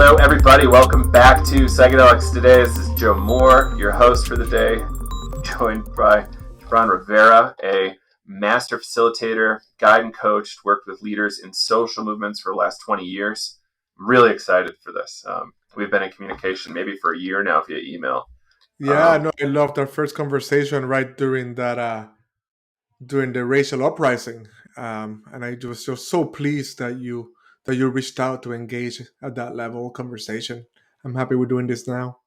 Hello, everybody. Welcome back to Psychedelics Today. This is Joe Moore, your host for the day, joined by Gibrns Rivera, a master facilitator, guide and coach, worked with leaders in social movements for the last 20 years. I'm really excited for this. We've been in communication maybe for a year now via email. Yeah, no, I loved our first conversation right during that during the racial uprising, and I was just so pleased that you reached out to engage at that level conversation. I'm happy we're doing this now.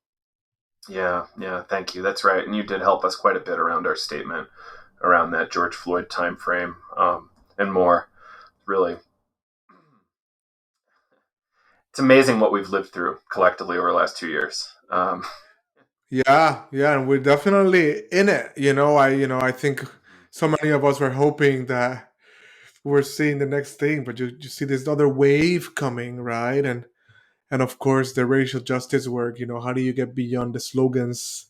Yeah, thank you. That's right. And you did help us quite a bit around our statement around that George Floyd timeframe and more. Really, it's amazing what we've lived through collectively over the last 2 years. Yeah, and we're definitely in it. I think so many of us were hoping that we're seeing the next thing, but you see this other wave coming, right? And of course the racial justice work. How do you get beyond the slogans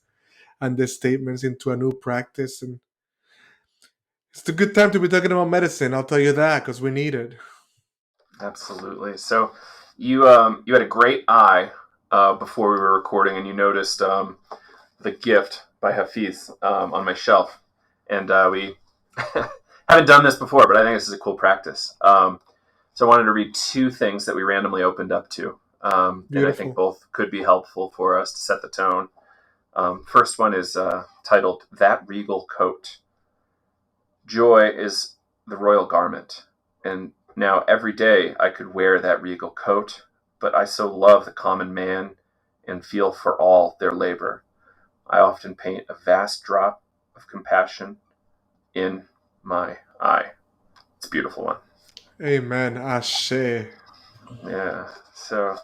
and the statements into a new practice? And it's a good time to be talking about medicine. I'll tell you that because we need it. Absolutely. So you had a great eye before we were recording, and you noticed the gift by Hafiz on my shelf, and we haven't done this before, but I think this is a cool practice. So I wanted to read two things that we randomly opened up to, and I think Beautiful. both could be helpful for us to set the tone. First one is titled "That Regal Coat." Joy is the royal garment, and now every day I could wear that regal coat, but I so love the common man and feel for all their labor. I often paint a vast drop of compassion in my eye. It's a beautiful one. Amen. Ashe. Yeah. So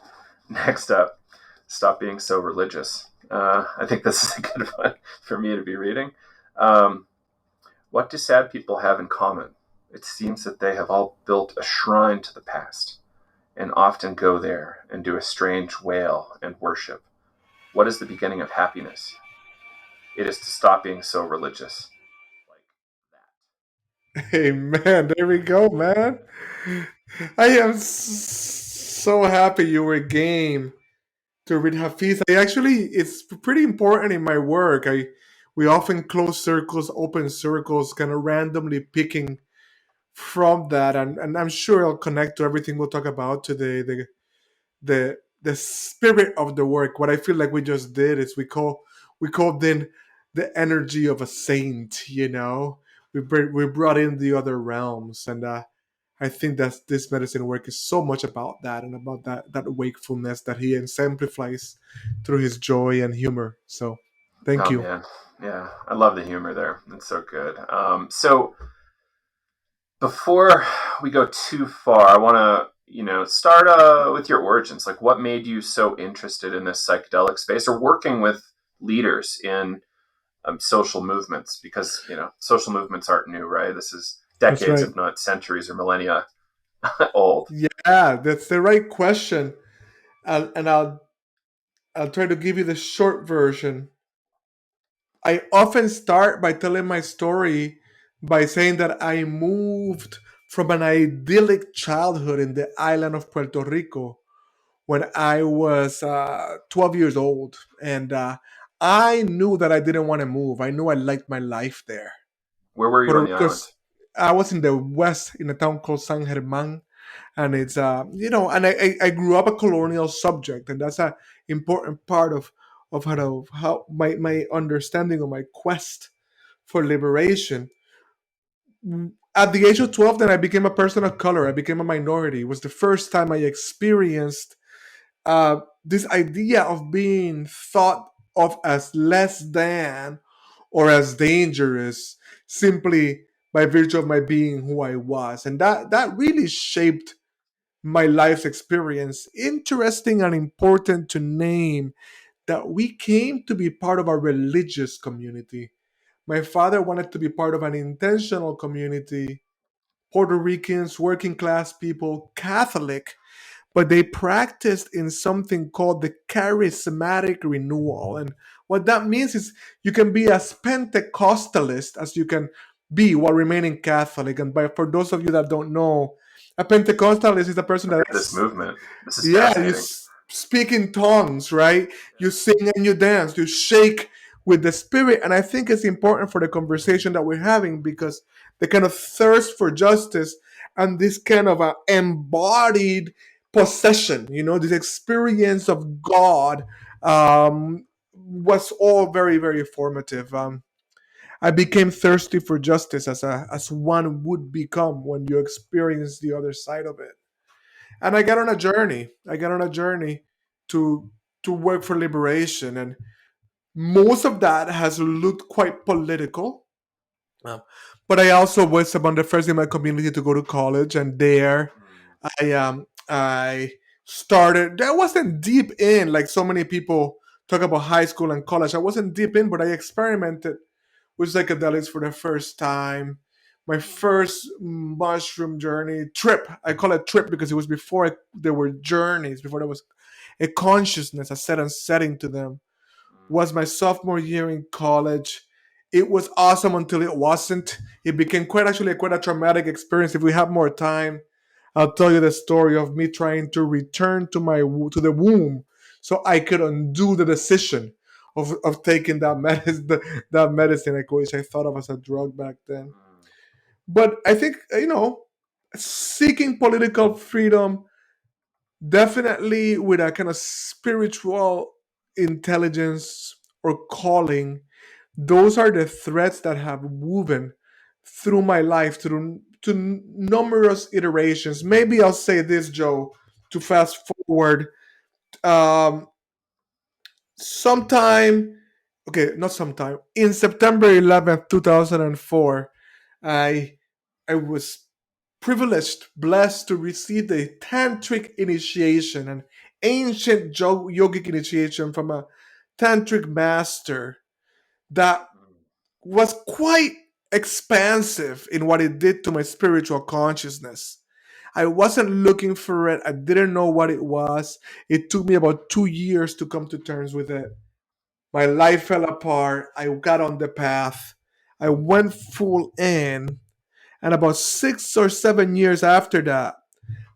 next up, stop being so religious. I think this is a good one for me to be reading. Um, what do sad people have in common? It seems that they have all built a shrine to the past and often go there and do a strange wail and worship. What is the beginning of happiness? It is to stop being so religious. Like Amen. There we go, man. I am so happy you were game to read Hafiz. It's pretty important in my work. We often close circles, open circles, kind of randomly picking from that, and I'm sure I'll connect to everything we'll talk about today. The spirit of the work. What I feel like we just did is we called in the energy of a saint. We brought in the other realms, and I think that this medicine work is so much about that and about that wakefulness that he exemplifies through his joy and humor. So, thank oh you. man, yeah, I love the humor there. It's so good. So before we go too far, I want to start with your origins. Like, what made you so interested in this psychedelic space or working with leaders in social movements? Because social movements aren't new, right? This is That's decades, right. if not centuries or millennia old. Yeah, that's the right question. And I'll try to give you the short version. I often start by telling my story by saying that I moved from an idyllic childhood in the island of Puerto Rico when I was 12 years old. And I knew that I didn't want to move. I knew I liked my life there. Where were you Puerto on the Rico, island? I was in the west in a town called San German. And it's, and I grew up a colonial subject. And that's an important part of how my understanding of my quest for liberation. At the age of 12, then I became a person of color. I became a minority. It was the first time I experienced this idea of being thought of as less than or as dangerous simply by virtue of my being who I was. And that really shaped my life's experience. Interesting and important to name that we came to be part of a religious community. My father wanted to be part of an intentional community, Puerto Ricans, working class people, Catholic, but they practiced in something called the charismatic renewal. And what that means is you can be as Pentecostalist as you can be while remaining Catholic. And for those of you that don't know, a Pentecostalist is a person I've that heard this movement. This is yeah, fascinating. speak in tongues, right? You sing and you dance, you shake with the spirit. And I think it's important for the conversation that we're having because the kind of thirst for justice and this kind of embodied possession, this experience of God was all very, very formative. I became thirsty for justice as one would become when you experience the other side of it. And I got on a journey. I got on a journey to to work for liberation, and most of that has looked quite political. Um, but I also was among the first in my community to go to college, and there I started. I wasn't deep in like so many people talk about high school and college. I wasn't deep in, but I experimented with psychedelics for the first time. My first mushroom journey trip. I call it trip because it was before there were journeys, before there was a consciousness, a set and setting to them. Was my sophomore year in college. It was awesome until it wasn't. It became quite a traumatic experience. If we have more time, I'll tell you the story of me trying to return to the womb so I could undo the decision of taking that medicine, which I thought of as a drug back then. But I think seeking political freedom definitely with a kind of spiritual intelligence or calling, those are the threads that have woven through my life through to numerous iterations. Maybe I'll say this, Joe, to fast forward. Um, sometime, okay, not sometime, in September 11th, 2004, I I was privileged, blessed to receive the tantric initiation, an ancient yogic initiation from a tantric master that was quite expansive in what it did to my spiritual consciousness. I wasn't looking for it. I didn't know what it was. It took me about 2 years to come to terms with it. My life fell apart. I got on the path. I went full in. And about 6 or 7 years after that,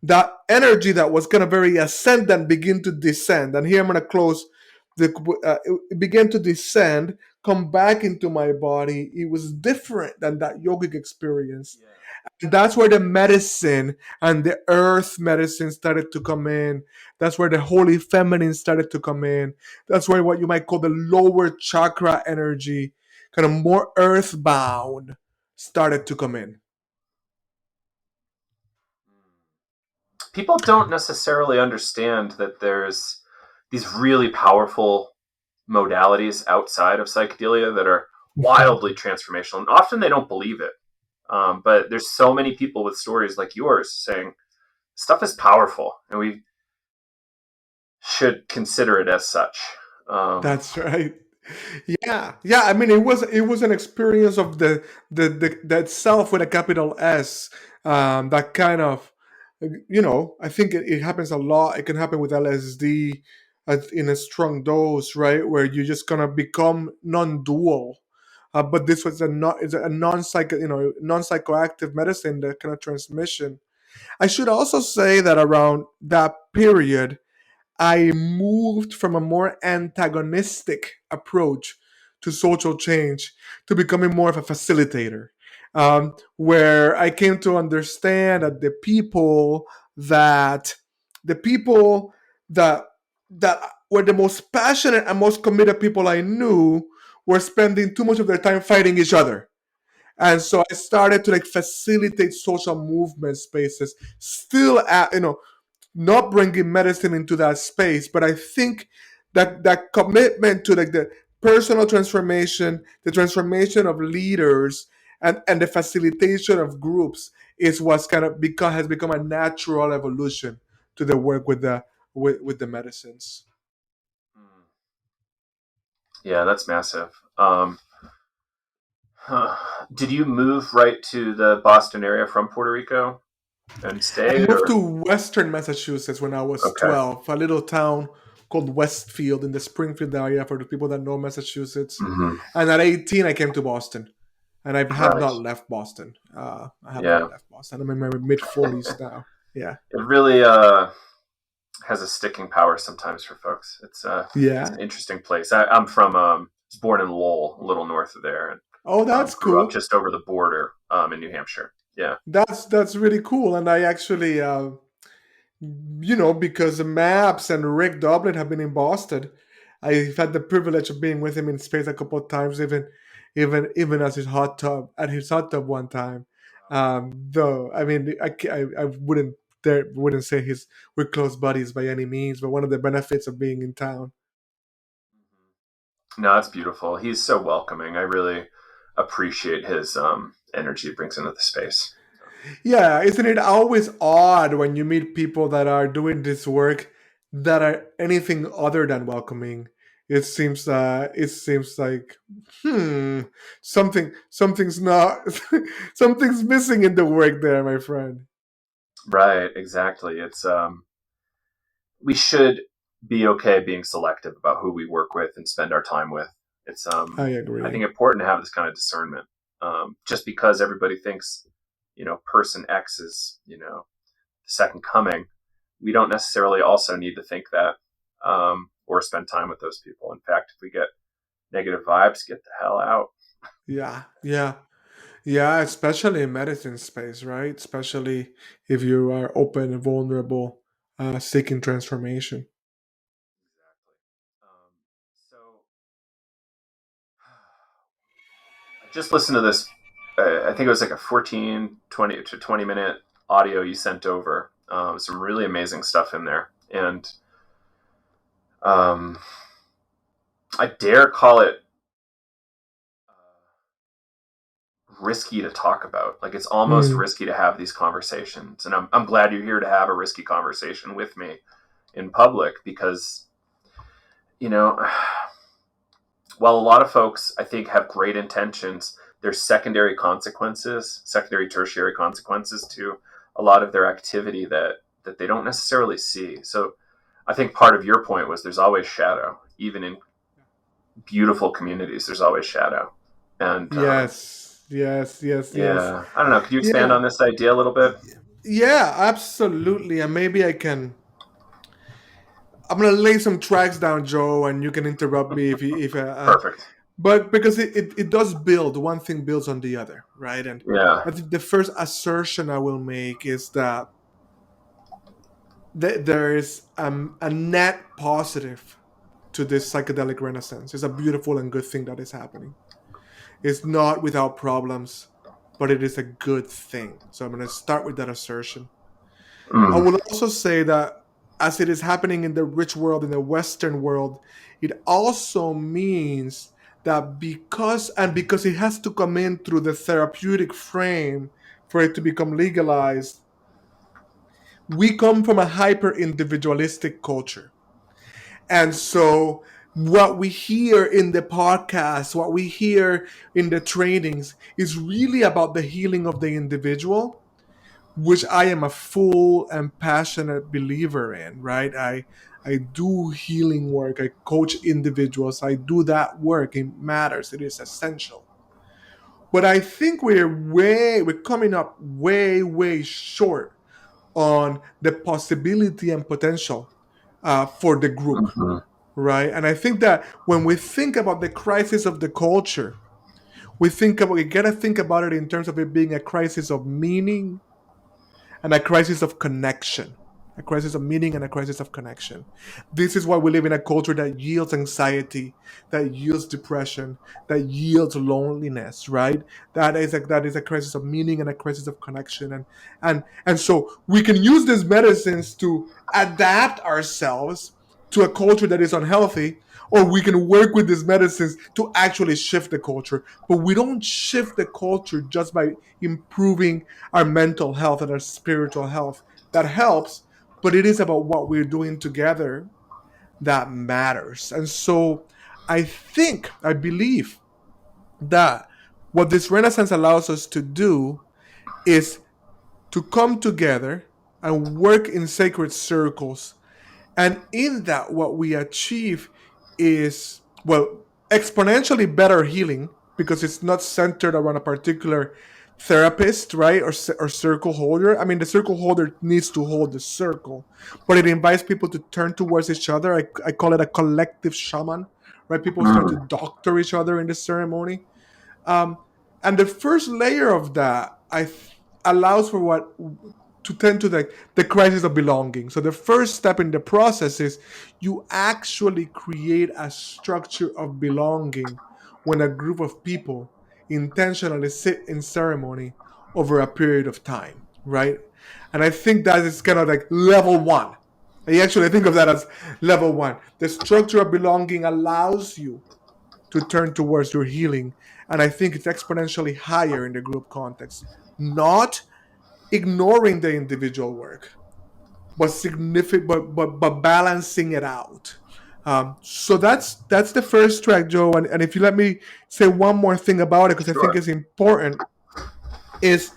that energy that was going to very ascendant begin to descend. And here I'm going to close. It began to descend, come back into my body. It was different than that yogic experience. Yeah. And that's where the medicine and the earth medicine started to come in. That's where the holy feminine started to come in. That's where what you might call the lower chakra energy, kind of more earthbound, started to come in. People don't necessarily understand that there's these really powerful modalities outside of psychedelia that are wildly transformational, and often they don't believe it. But there's so many people with stories like yours saying stuff is powerful, and we should consider it as such. That's right. Yeah, yeah. I mean, it was an experience of the that self with a capital S. That kind of, I think it happens a lot. It can happen with LSD in a strong dose, right, where you're just gonna become non-dual. But this was it's a non-psychoactive medicine, that kind of transmission. I should also say that around that period, I moved from a more antagonistic approach to social change to becoming more of a facilitator, where I came to understand that that the people that that were the most passionate and most committed people I knew were spending too much of their time fighting each other. And so I started to like facilitate social movement spaces, still at not bringing medicine into that space, but I think that commitment to like the personal transformation, the transformation of leaders, and the facilitation of groups is what's kind of has become a natural evolution to the work with the medicines. Yeah, that's massive. Huh. Did you move right to the Boston area from Puerto Rico and I stayed, moved to or Western Massachusetts when I was okay? 12, a little town called Westfield in the Springfield area for the people that know Massachusetts. Hmm. And at 18, I came to Boston. And I have Right. not left Boston. I have not Yeah. left Boston. I'm in my mid 40s now. Yeah. It really has a sticking power sometimes for folks. It's Yeah. an interesting place. I'm from was born in Lowell, a little north of there, and Oh, that's grew up cool. just over the border in New Hampshire. Yeah. That's really cool. And I actually, because the Maps and Rick Dublin have been in Boston. I've had the privilege of being with him in space a couple of times, even as his hot tub at his hot tub one time. Though I mean, I wouldn't say we're close buddies by any means, but one of the benefits of being in town. No, that's beautiful. He's so welcoming. I really appreciate his energy he brings into the space. Yeah, isn't it always odd when you meet people that are doing this work that are anything other than welcoming? It seems like hmm something's not something's missing in the work there, my friend. Right, exactly. It's we should be okay being selective about who we work with and spend our time with. It's I I agree. think important to have this kind of discernment. Just because everybody thinks, person X is, the second coming, we don't necessarily also need to think that or spend time with those people. In fact, if we get negative vibes, get the hell out. Yeah, yeah, yeah. Especially in medicine space, right? Especially if you are open and vulnerable, seeking transformation. Exactly. So I just listened to this. I think it was like a 14, 20 to 20 minute audio you sent over. Some really amazing stuff in there. And um, I dare call it risky to talk about. Like it's almost Mm, risky to have these conversations. And I'm glad you're here to have a risky conversation with me in public because, you know, while a lot of folks, I think, have great intentions, there's secondary, tertiary consequences to a lot of their activity that they don't necessarily see. So I think part of your point was there's always shadow, even in beautiful communities. There's always shadow, and yes, yes, yes, yes. yeah, I don't know. Could you expand Yeah, on this idea a little bit? yeah, absolutely. And maybe I'm gonna lay some tracks down, Joe, and you can interrupt me if. Perfect. But because it does build, one thing builds on the other, right? And Yeah. I think the first assertion I will make is that there is a net positive to this psychedelic renaissance. It's a beautiful and good thing that is happening. It's not without problems, but it is a good thing. So I'm going to start with that assertion. I Mm. will also say that as it is happening in the rich world, in the Western world, it also means that because it has to come in through the therapeutic frame for it to become legalized, we come from a hyper individualistic culture. And so what we hear in the podcast, what we hear in the trainings is really about the healing of the individual, which I am a full and passionate believer in, right? I do healing work, I coach individuals, I do that work. It matters, it is essential. But I think we're coming up way short on the possibility and potential for the group, Hmm. right? And I think that when we think about the crisis of the culture, we gotta think about it in terms of it being a crisis of meaning and a crisis of connection. A crisis of meaning and a crisis of connection. This is why we live in a culture that yields anxiety, that yields depression, that yields loneliness, right? That is a crisis of meaning and a crisis of connection. And so we can use these medicines to adapt ourselves to a culture that is unhealthy, or we can work with these medicines to actually shift the culture. But we don't shift the culture just by improving our mental health and our spiritual health. That helps, but it is about what we're doing together that matters. And so I believe that what this Renaissance allows us to do is to come together and work in sacred circles. And in that, what we achieve is, well, exponentially better healing because it's not centered around a particular therapist, right, or circle holder. I mean, the circle holder needs to hold the circle, but it invites people to turn towards each other. I call it a collective shaman, right? People start to Mm. doctor each other in the ceremony. Um, and the first layer of that allows for what to tend to the crisis of belonging. So the first step in the process is you actually create a structure of belonging when a group of people intentionally sit in ceremony over a period of time, right? And I think that is kind of like level one. I actually think of that as level one. The structure of belonging allows you to turn towards your healing. And I think it's exponentially higher in the group context. Not ignoring the individual work, but significant, but balancing it out. So that's the first track, Joe. And if you let me say one more thing about it, because I think Sure. it's important, is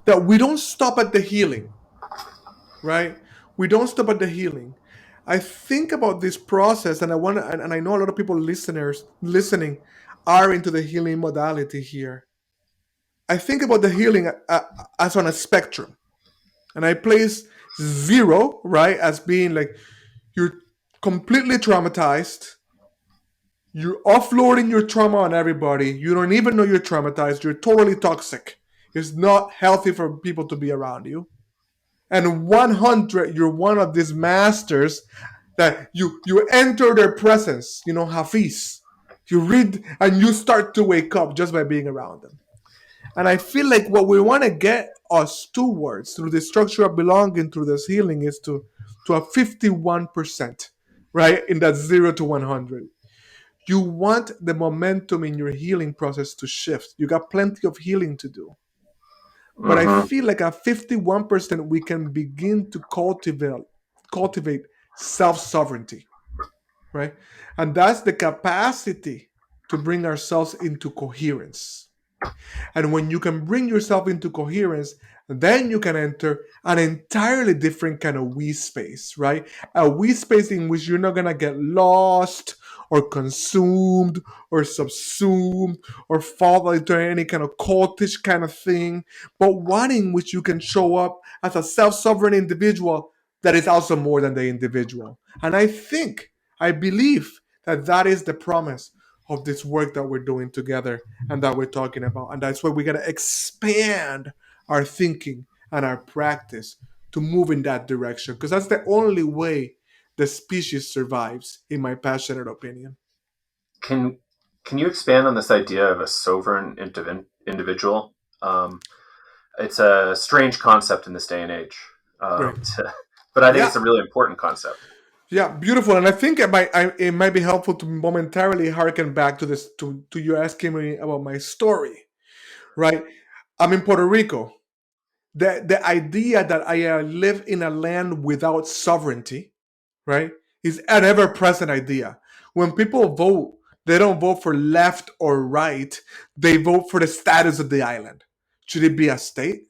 that we don't stop at the healing, right? We don't stop at the healing. I think about this process, and and I know a lot of people listening are into the healing modality here. I think about the healing as on a spectrum, and I place zero, right, as being like you're completely traumatized. You're offloading your trauma on everybody. You don't even know you're traumatized. You're totally toxic. It's not healthy for people to be around you. And 100, you're one of these masters that you enter their presence, Hafiz. You read and you start to wake up just by being around them. And I feel like what we want to get us towards through the structure of belonging, through this healing, is to a 51%, right? In that 0 to 100. You want the momentum in your healing process to shift. You got plenty of healing to do. But I Hmm. feel like at 51%, we can begin to cultivate self-sovereignty, right? And that's the capacity to bring ourselves into coherence. And when you can bring yourself into coherence, then you can enter an entirely different kind of we space, right? A we space in which you're not going to get lost or consumed or subsumed or fall into any kind of cultish kind of thing, but one in which you can show up as a self sovereign individual that is also more than the individual. And I believe that that is the promise of this work that we're doing together and that we're talking about. And that's why we got to expand our thinking and our practice to move in that direction, because that's the only way the species survives, in my passionate opinion. Can can you expand on this idea of a sovereign individual? It's a strange concept in this day and age, Great. but I think Yeah. it's a really important concept. Yeah, beautiful, and I think it might be helpful to momentarily harken back to this to you asking me about my story, right? I'm in Puerto Rico. The idea that I live in a land without sovereignty, right, is an ever present idea. When people vote, they don't vote for left or right, they vote for the status of the island. Should it be a state?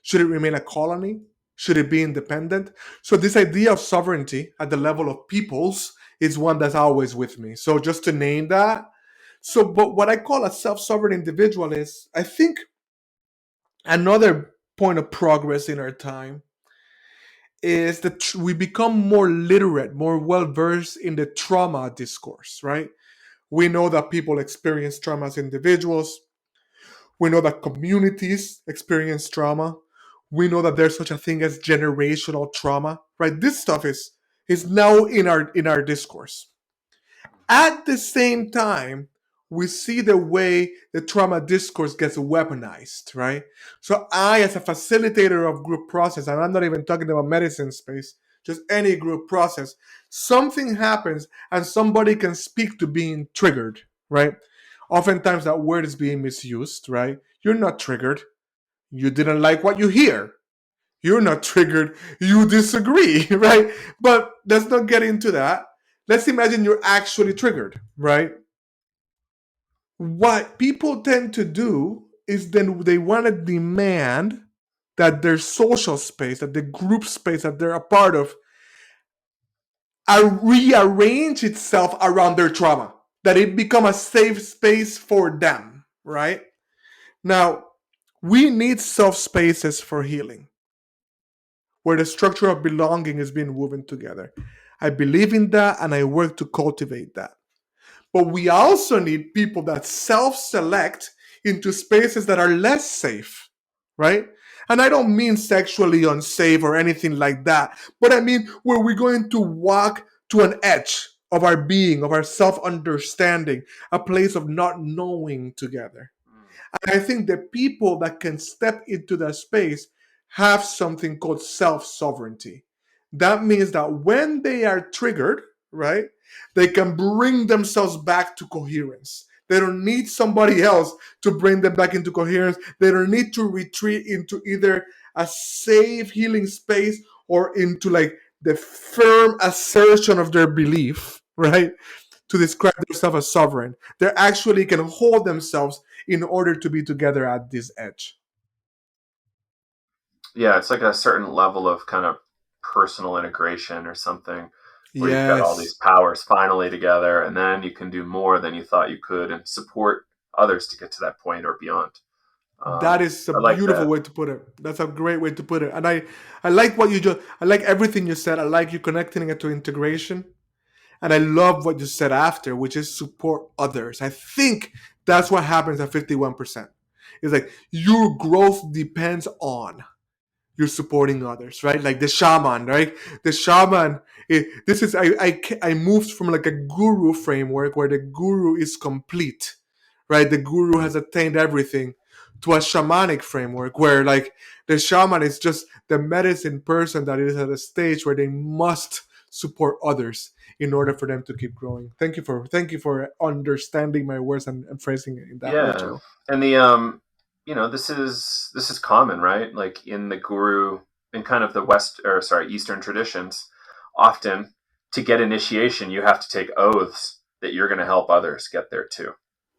Should it remain a colony? Should it be independent? So, this idea of sovereignty at the level of peoples is one that's always with me. So, just to name that. So, but what I call a self sovereign individual is, I think, another point of progress in our time is that we become more literate, more well versed in the trauma discourse, right? We know that people experience trauma as individuals. We know that communities experience trauma. We know that there's such a thing as generational trauma, right? This stuff is now in our discourse. At the same time, we see the way the trauma discourse gets weaponized, right? So I, as a facilitator of group process, and I'm not even talking about medicine space, just any group process, something happens and somebody can speak to being triggered, right? Oftentimes that word is being misused, right? You're not triggered. You didn't like what you hear. You're not triggered. You disagree, right? But let's not get into that. Let's imagine you're actually triggered, right? What people tend to do is then they want to demand that their social space, that the group space that they're a part of, rearrange itself around their trauma, that it become a safe space for them, right? Now, We need self spaces for healing, where the structure of belonging is being woven together. I believe in that and I work to cultivate that. But we also need people that self select into spaces that are less safe, right? And I don't mean sexually unsafe or anything like that, but I mean where we're going to walk to an edge of our being, of our self understanding, a place of not knowing together. And I think the people that can step into that space have something called self sovereignty. That means that when they are triggered, right, they can bring themselves back to coherence. They don't need somebody else to bring them back into coherence. They don't need to retreat into either a safe healing space or into like the firm assertion of their belief, right? To describe themselves as sovereign. They actually can hold themselves in order to be together at this edge. Yeah, it's like a certain level of kind of personal integration or something where you've got all these Yes, powers finally together, and then you can do more than you thought you could and support others to get to that point or beyond. that is a I like beautiful that. way to put it. That's a great way to put it. And I like what you just, I like everything you said. I like you connecting it to integration. And I love what you said after, which is support others. I think that's what happens at 51%. It's like your growth depends on you're supporting others, right? Like the shaman, right? The shaman. This is I moved from like a guru framework where the guru is complete, right? The guru has attained everything, to a shamanic framework where like the shaman is just the medicine person that is at a stage where they must support others in order for them to keep growing. Thank you for understanding my words and phrasing it in that way, Yeah, Joe. and this is common, right? Like in the guru, in kind of the West, or sorry, Eastern traditions, often to get initiation, you have to take oaths that you're going to help others get there too.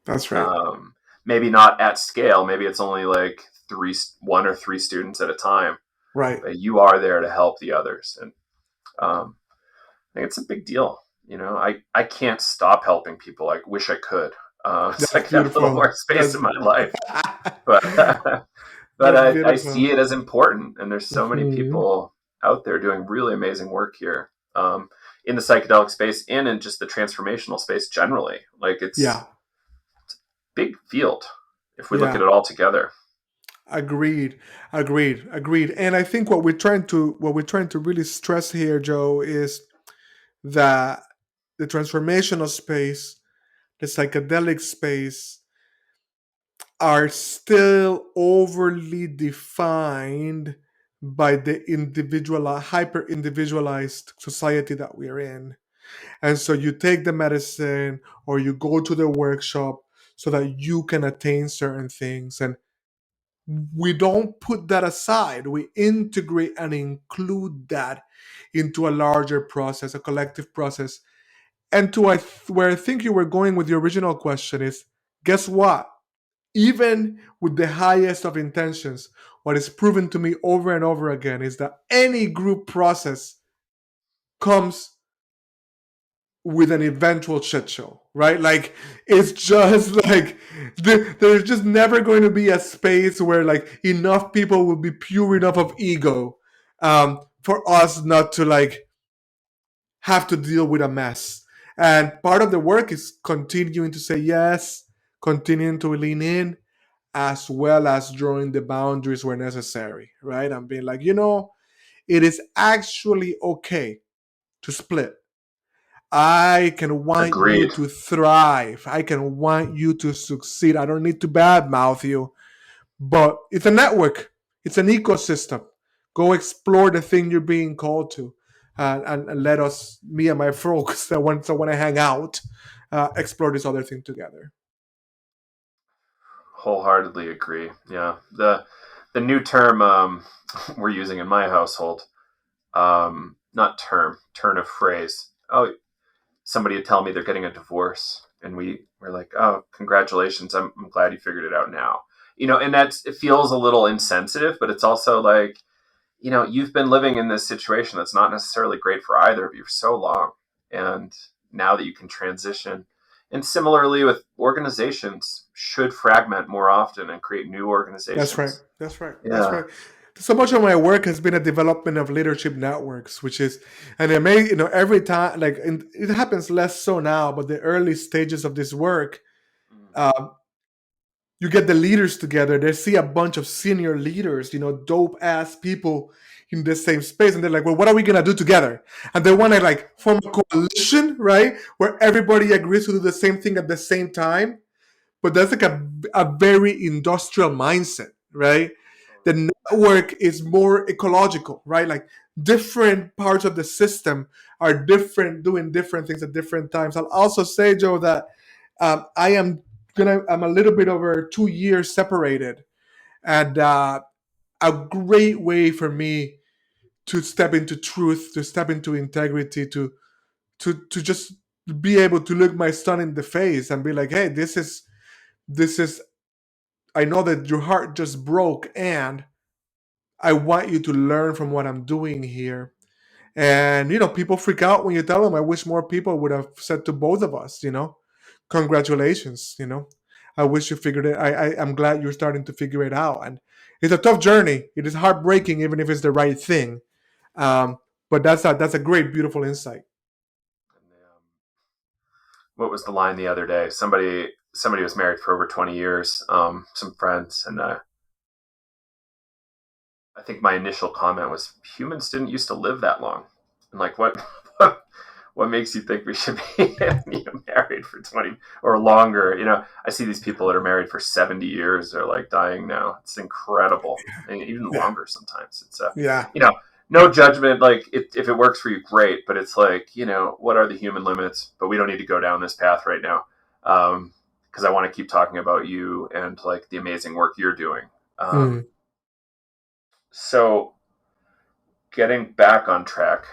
That's right. Um, Maybe not at scale. Maybe it's only like one or three students at a time. Right. But you are there to help the others, and um, I think it's a big deal. I can't stop helping people. I wish I could. So I That's could have a little more beautiful. space That's in my life, but but that's I see beautiful. it as important, and there's so many Mhm. people out there doing really amazing work here, in the psychedelic space and in just the transformational space generally. Like it's Yeah, big field if we look at yeah. it all together. Agreed, agreed. And I think what we're trying to really stress here, Joe, is that the transformational space, the psychedelic space, are still overly defined by the hyper individualized society that we're in. And so you take the medicine or you go to the workshop so that you can attain certain things. And we don't put that aside. We integrate and include that into a larger process, a collective process. And where I think you were going with the original question is, guess what? Even with the highest of intentions, what is proven to me over and over again is that any group process comes with an eventual shit show, right? Like it's just like there's just never going to be a space where like enough people will be pure enough of ego for us not to like have to deal with a mess. And part of the work is continuing to say yes, continuing to lean in, as well as drawing the boundaries where necessary, right? And being like, it is actually okay to split. I can want you Agreed. to thrive. I can want you to succeed. I don't need to badmouth you, but it's a network. It's an ecosystem. Go explore the thing you're being called to, and let us, me and my folks that want to hang out, explore this other thing together. Wholeheartedly agree. Yeah, the new term we're using in my household, not term, turn of phrase. Oh, somebody would tell me they're getting a divorce, and we're like, oh, congratulations, I'm glad you figured it out now. And it feels a little insensitive, but it's also like, you've been living in this situation that's not necessarily great for either of you for so long, and now that you can transition And similarly with organizations, should fragment more often and create new That's right. organizations. That's right. That's Yeah. right. So much of my work has been a development of leadership networks, which is, and it may, every time, like, it happens less so now, but the early stages of this work, Mm. uh, you get the leaders together. They see a bunch of senior leaders, dope ass people in the same space, and they're like, "Well, what are we gonna do together?" And they want to like form a coalition, right, where everybody agrees to do the same thing at the same time. But that's like a very industrial mindset, right? Totally. The network is more ecological, right? Like different parts of the system are different, doing different things at different times. I'll also say, Joe, that I'm a little bit over 2 years separated, and a great way for me to step into truth, to step into integrity, to just be able to look my son in the face and be like, hey, this is I know that your heart just broke, and I want you to learn from what I'm doing here. And people freak out when you tell them. I wish more people would have said to both of us, congratulations. I wish you figured it. I'm glad you're starting to figure it out. And it's a tough journey. It is heartbreaking, even if it's the right thing. Um, but that's a great, beautiful insight. And, what was the line the other day? Somebody was married for over 20 years. Some friends, and I think my initial comment was, humans didn't used to live that long. And like, what makes you think we should be married for 20 or longer? I see these people that are married for 70 years. They're like dying now. It's incredible. And even Yeah, longer sometimes. It's yeah, you know, no judgment. Like, if it works for you, great. But it's like, what are the human limits? But we don't need to go down this path right now. Because I want to keep talking about you and like the amazing work you're doing. mm, So getting back on track.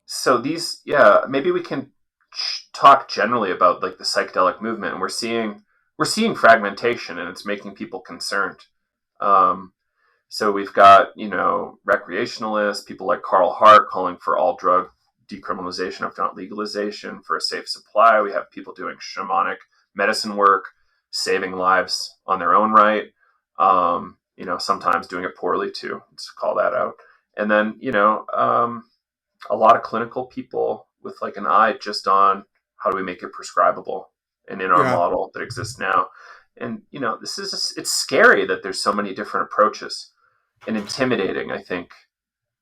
So maybe we can talk generally about like the psychedelic movement, and we're seeing fragmentation, and it's making people concerned. Um, so we've got recreationalists, people like Carl Hart calling for all drug decriminalization, if not legalization, for a safe supply. We have people doing shamanic medicine work, saving lives on their own right. Sometimes doing it poorly too. Let's call that out. And then a lot of clinical people with like an eye just on how do we make it prescribable and in our yeah, model that exists now. And it's scary that there's so many different approaches and intimidating, I think.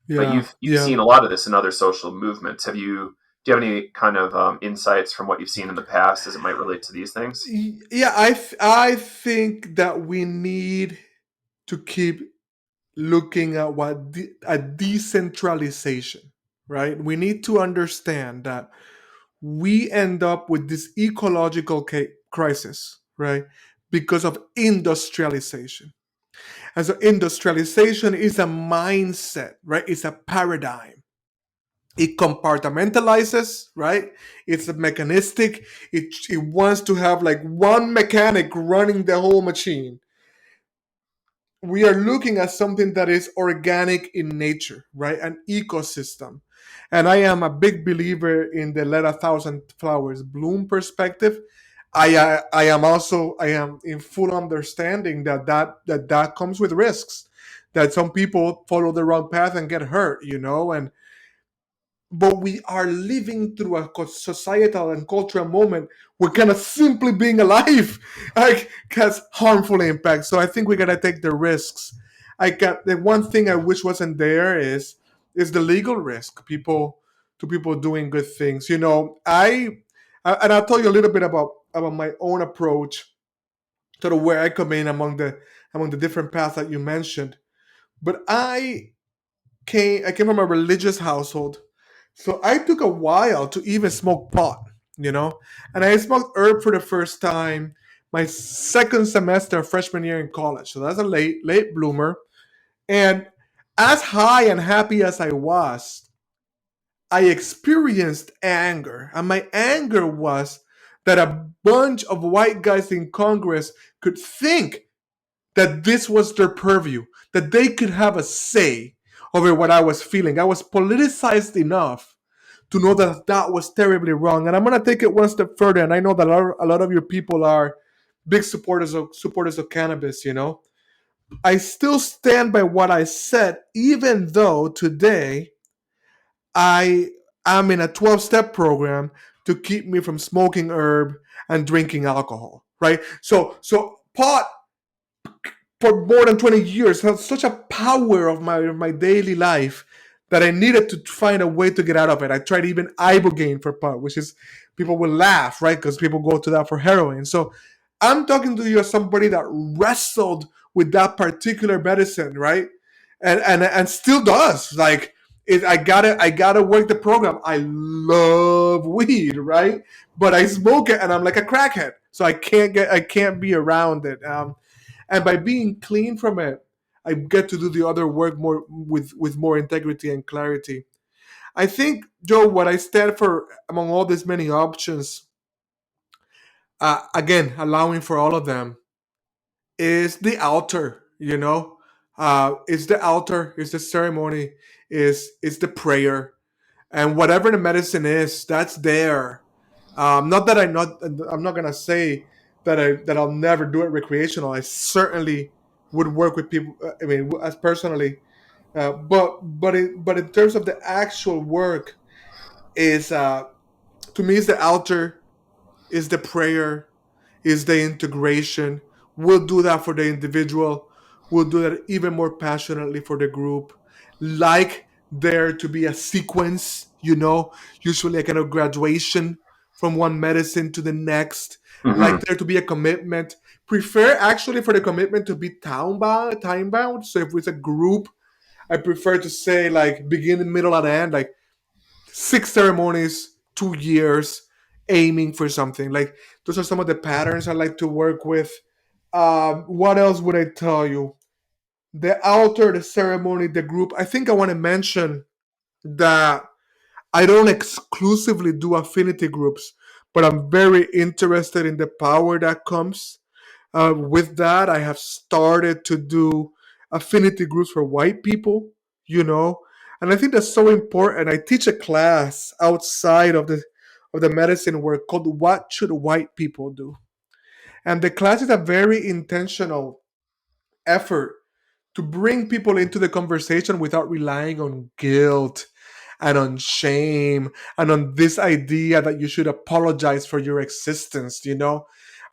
But yeah, you've yeah. seen a lot of this in other social movements. Do you have any kind of insights from what you've seen in the past as it might relate to these things? Yeah, I think that we need to keep looking at a decentralization, right? We need to understand that we end up with this ecological crisis, right? Because of industrialization. And so industrialization is a mindset, right? It's a paradigm. It compartmentalizes, right? It's mechanistic. It wants to have like one mechanic running the whole machine. We are looking at something that is organic in nature, right? An ecosystem. And I am a big believer in the let a thousand flowers bloom perspective. I am in full understanding that comes with risks. That some people follow the wrong path and get hurt, and but we are living through a societal and cultural moment where kind of simply being alive like has harmful impact. So I think we gotta take the risks. I got the one thing I wish wasn't there is the legal risk. People doing good things. And I'll tell you a little bit about my own approach to the where I come in among the different paths that you mentioned. But I came from a religious household, so I took a while to even smoke pot, and I smoked herb for the first time my second semester freshman year in college. So that's a late bloomer. And as high and happy as I was, I experienced anger, and my anger was that a bunch of white guys in Congress could think that this was their purview, that they could have a say over what I was feeling. I was politicized enough to know that that was terribly wrong. And I'm gonna take it one step further. And I know that a lot of your people are big supporters of cannabis. I still stand by what I said, even though today I am in a 12-step program to keep me from smoking herb and drinking alcohol. Right. So pot for more than 20 years had such a power of my daily life that I needed to find a way to get out of it. I tried even ibogaine for pot, which is people will laugh, right? Because people go to that for heroin. So I'm talking to you as somebody that wrestled with that particular medicine, right? And still does. Like I gotta work the program. I love weed, right? But I smoke it and I'm like a crackhead. So I can't be around it. And by being clean from it, I get to do the other work more with more integrity and clarity. I think, Joe, what I stand for among all these many options, again, allowing for all of them, is the altar. It's the altar, it's the ceremony, is the prayer, and whatever the medicine is, that's there. Not that I'm not gonna say that I'll never do it recreational. I certainly would work with people. I mean, as personally, but in terms of the actual work, is to me is the altar, is the prayer, is the integration. We'll do that for the individual. We'll do that even more passionately for the group. Like there to be a sequence, usually a kind of graduation from one medicine to the next. Like Mm-hmm. there to be a commitment. Prefer actually for the commitment to be time bound. So if it's a group, I prefer to say like beginning, middle, and end. Like 6 ceremonies, 2 years, aiming for something. Like those are some of the patterns I like to work with. What else would I tell you? The altar, the ceremony, the group. I think I want to mention that I don't exclusively do affinity groups, but I'm very interested in the power that comes with that. I have started to do affinity groups for white people, you know, and I think that's so important. I teach a class outside of the medicine work called "What Should White People Do," and the class is a very intentional effort to bring people into the conversation without relying on guilt and on shame and on this idea that you should apologize for your existence.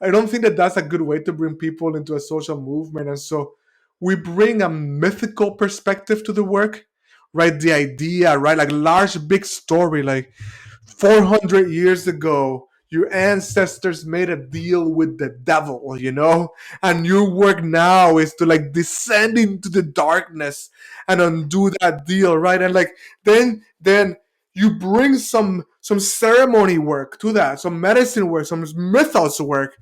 I don't think that that's a good way to bring people into a social movement. And so we bring a mythical perspective to the work, right? The idea, right? Like large, big story, like 400 years ago, your ancestors made a deal with the devil. And your work now is to like descend into the darkness and undo that deal, right? And like then you bring some ceremony work to that, some medicine work, some mythos work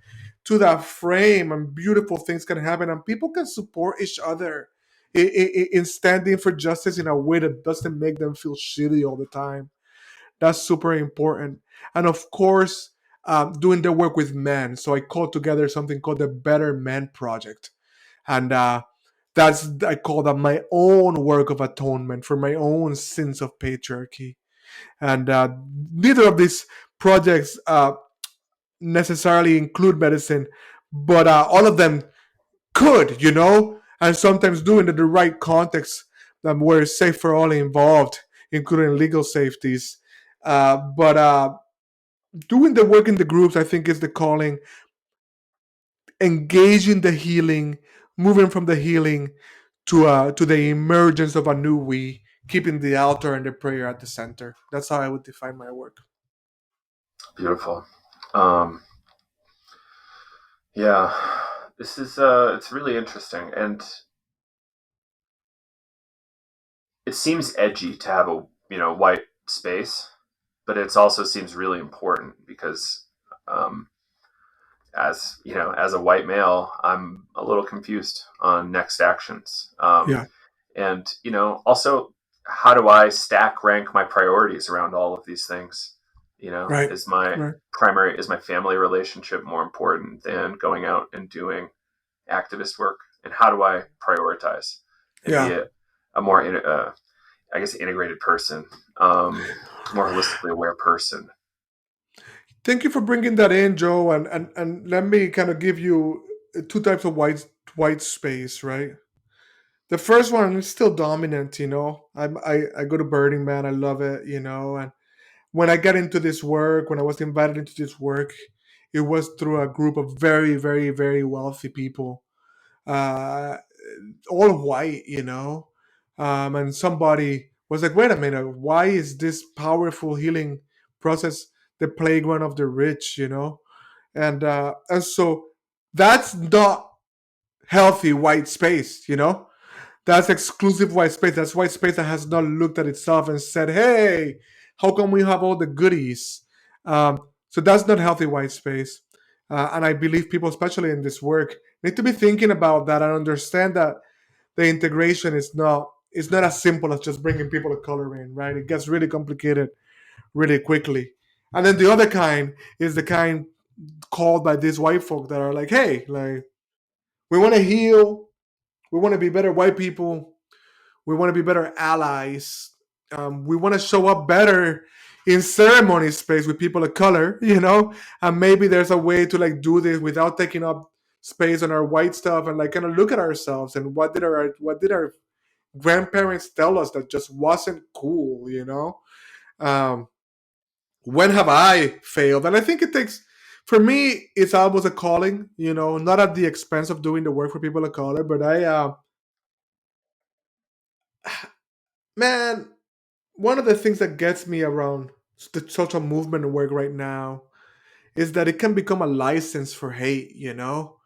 to that frame, and beautiful things can happen, and people can support each other in standing for justice in a way that doesn't make them feel shitty all the time. That's super important. And of course, doing the work with men. So I called together something called the Better Men Project. And I call that my own work of atonement for my own sins of patriarchy. And neither of these projects necessarily include medicine, but all of them could, and sometimes do in the right context where it's safe for all involved, including legal safeties. But doing the work in the groups, I think, is the calling. Engaging the healing, moving from the healing to the emergence of a new we, keeping the altar and the prayer at the center. That's how I would define my work. Beautiful. Um, yeah, this is it's really interesting, and it seems edgy to have a white space, but it also seems really important because um, as a white male, I'm a little confused on next actions. Yeah, And also, how do I stack rank my priorities around all of these things? right, Is my right. family relationship more important than going out and doing activist work? And how do I prioritize and be Yeah, a more I guess integrated person? more holistically aware person. Thank you for bringing that in, Joe. And let me kind of give you two types of white space, right? The first one is still dominant, you know. I go to Burning Man, I love it, you know. And when I got into this work, when I was invited into this work, it was through a group of very, very, very wealthy people, uh, all white, you know. And somebody was like, "Wait a minute, why is this powerful healing process the playground of the rich?" You know, and so that's not healthy white space, you know. That's exclusive white space. That's white space that has not looked at itself and said, "Hey, how come we have all the goodies?" So that's not healthy white space. And I believe people, especially in this work, need to be thinking about that and understand that the integration is not as simple as just bringing people of color in, right? It gets really complicated really quickly. And then the other kind is the kind called by these white folk that are like, "Hey, like we want to heal, we want to be better white people, we want to be better allies. We want to show up better in ceremony space with people of color, you know. And maybe there's a way to like do this without taking up space on our white stuff and like kind of look at ourselves and what did our grandparents tell us that just wasn't cool, you know. Um, when have I failed? And I think it takes, for me, it's almost a calling, you know, not at the expense of doing the work for people of color, but man, one of the things that gets me around the social movement work right now is that it can become a license for hate, you know?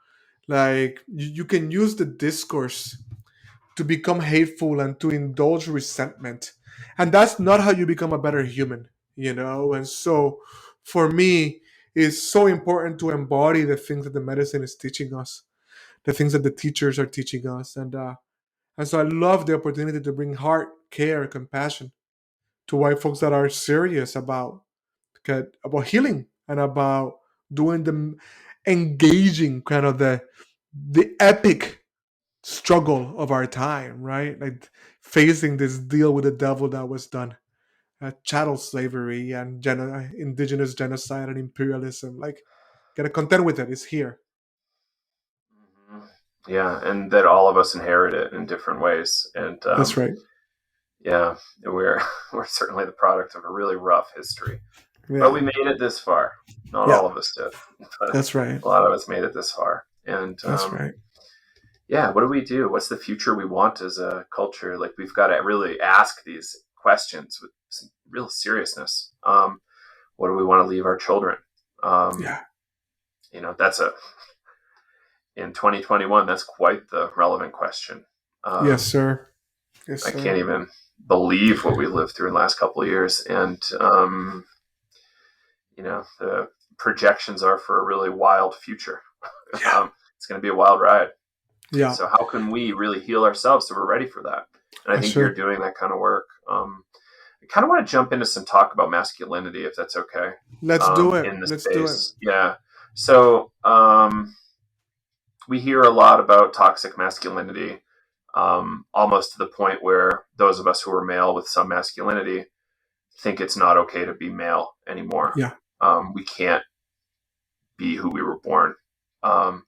Like, you can use the discourse to become hateful and to indulge resentment. And that's not how you become a better human, you know? And so, for me, it's so important to embody the things that the medicine is teaching us, the things that the teachers are teaching us. And so I love the opportunity to bring heart, care, compassion to white folks that are serious about healing and about doing the engaging kind of the epic struggle of our time, right? Like facing this deal with the devil that was done, chattel slavery and indigenous genocide and imperialism. Like, gotta contend with it. It's here. Mhm. Yeah, and that all of us inherit it in different ways. And That's right. yeah, we're we're certainly the product of a really rough history. But we Yeah, made it this far. Not yeah. all of us did, but That's right. a lot of us made it this far. And That's right. yeah, what do we do? What's the future we want as a culture? Like we've got to really ask these questions with some real seriousness. What do we want to leave our children? Um, Yeah. that's a in 2021. That's quite the relevant question. Yes, Um, sir. Yes, I can't sir. even believe what we lived through in the last couple of years, and the projections are for a really wild future. Yeah. It's going to be a wild ride. Yeah. So how can we really heal ourselves so we're ready for that? And I think you're Sure. doing that kind of work. I kind of want to jump into some talk about masculinity, if that's okay, Let's do it. in the Let's do it. space. Yeah. So we hear a lot about toxic masculinity, almost to the point where those of us who are male with some masculinity think it's not okay to be male anymore. Yeah. We can't be who we were born. Um,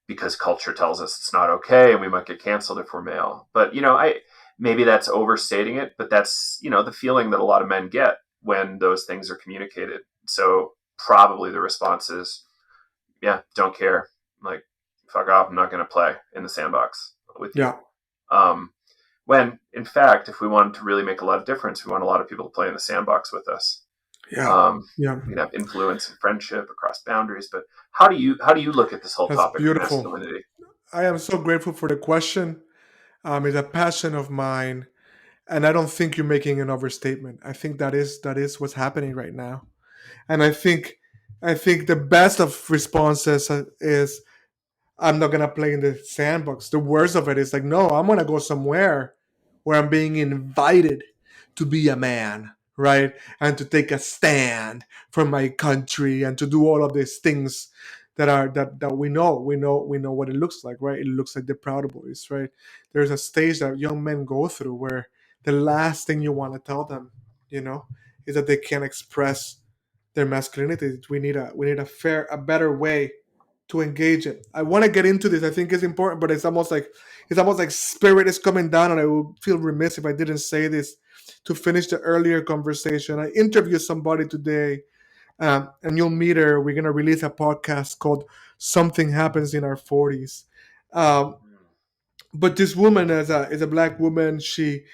because culture tells us it's not okay and we might get canceled if we're male. But I maybe that's overstating it, but that's the feeling that a lot of men get when those things are communicated. So probably the response is, yeah, don't care. Like, fuck off. I'm not going to play in the sandbox with you. Yeah. Um, when in fact, if we wanted to really make a lot of difference, we want a lot of people to play in the sandbox with us. Yeah. Um, Yeah. we can have influence and friendship across boundaries. But how do you look at this whole That's topic of beautiful. masculinity? I am so grateful for the question. It's a passion of mine, and I don't think you're making an overstatement. I think that is what's happening right now, and I think the best of responses is I'm not gonna play in the sandbox. The worst of it is like, no, I'm gonna go somewhere where I'm being invited to be a man, right? And to take a stand for my country and to do all of these things that we know what it looks like, right? It looks like the Proud Boys, right? There's a stage that young men go through where the last thing you want to tell them you know, is that they can't express their masculinity. We need a better way to engage it. I want to get into this. I think it's important, but it's almost like spirit is coming down, and I would feel remiss if I didn't say this to finish the earlier conversation. I interviewed somebody today, and you'll meet her. We're gonna release a podcast called "Something Happens in Our 40s." Um, but this woman is a black woman. She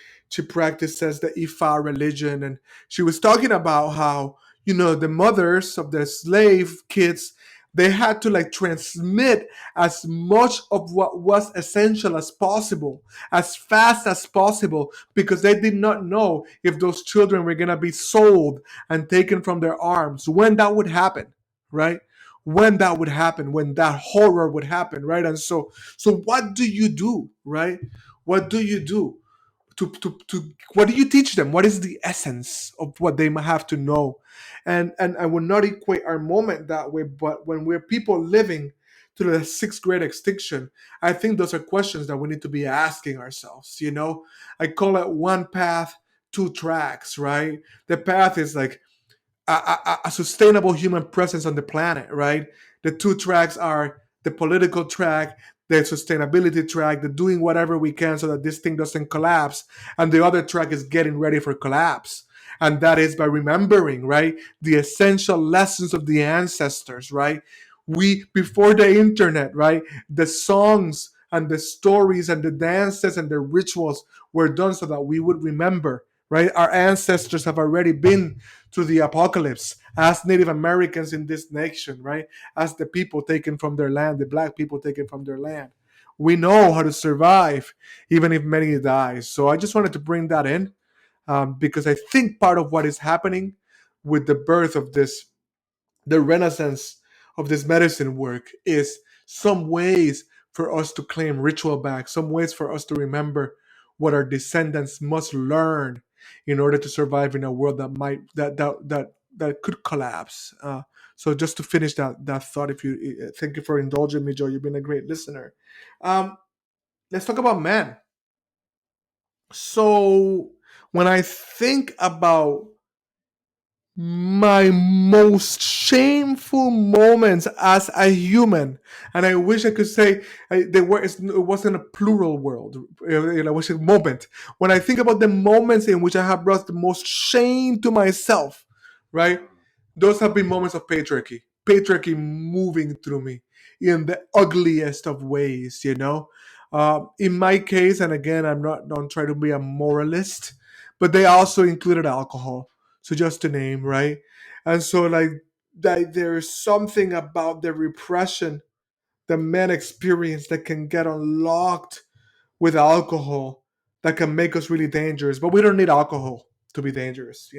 practices the Ifa religion, and she was talking about how the mothers of the slave kids, they had to like transmit as much of what was essential as possible, as fast as possible, because they did not know if those children were gonna be sold and taken from their arms, when that would happen, right? When that would happen, when that horror would happen, right? And so what do you do, right? What do you do to what do you teach them? What is the essence of what they might have to know? And I would not equate our moment that way, but when we're people living to the sixth grade extinction, I think those are questions that we need to be asking ourselves. I call it one path, two tracks, right? The path is like a sustainable human presence on the planet, right? The two tracks are the political track, the sustainability track, the doing whatever we can so that this thing doesn't collapse. And the other track is getting ready for collapse. And that is by remembering, right, the essential lessons of the ancestors, right? Before the internet, right, the songs and the stories and the dances and the rituals were done so that we would remember, right? Our ancestors have already been to the apocalypse as Native Americans in this nation, right? As the people taken from their land, the black people taken from their land. We know how to survive, even if many die. So I just wanted to bring that in, because I think part of what is happening with the birth of the renaissance of this medicine work is some ways for us to claim ritual back, some ways for us to remember what our descendants must learn in order to survive in a world that could collapse. So just to finish that thought, if you thank you for indulging me, Joe. You've been a great listener. Um, let's talk about men. So when I think about my most shameful moments as a human, and I wish I could say it wasn't a plural world. It was a moment. When I think about the moments in which I have brought the most shame to myself, right? Those have been moments of patriarchy moving through me in the ugliest of ways. In my case, and again, don't try to be a moralist, but they also included alcohol. So just to name, right? And so like there's something about the repression the men experience that can get unlocked with alcohol that can make us really dangerous. But we don't need alcohol to be dangerous.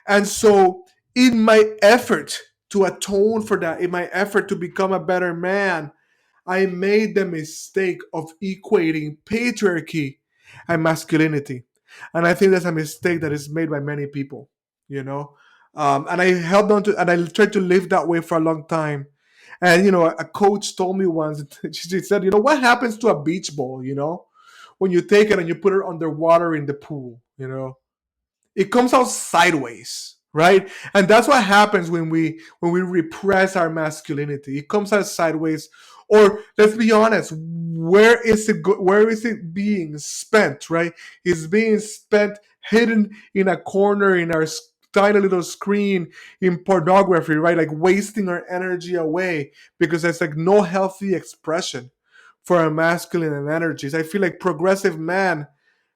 And so in my effort to atone for that, in my effort to become a better man, I made the mistake of equating patriarchy and masculinity. And I think that's a mistake that is made by many people, you know. And I held on to, and I tried to live that way for a long time. And, a coach told me once, she said, what happens to a beach ball, when you take it and you put it underwater in the pool. It comes out sideways, right? And that's what happens when we repress our masculinity. It comes out sideways. Or let's be honest, where is it being spent, right? It's being spent hidden in a corner in our tiny little screen in pornography, right? Like wasting our energy away because there's like no healthy expression for our masculine energies. I feel like progressive men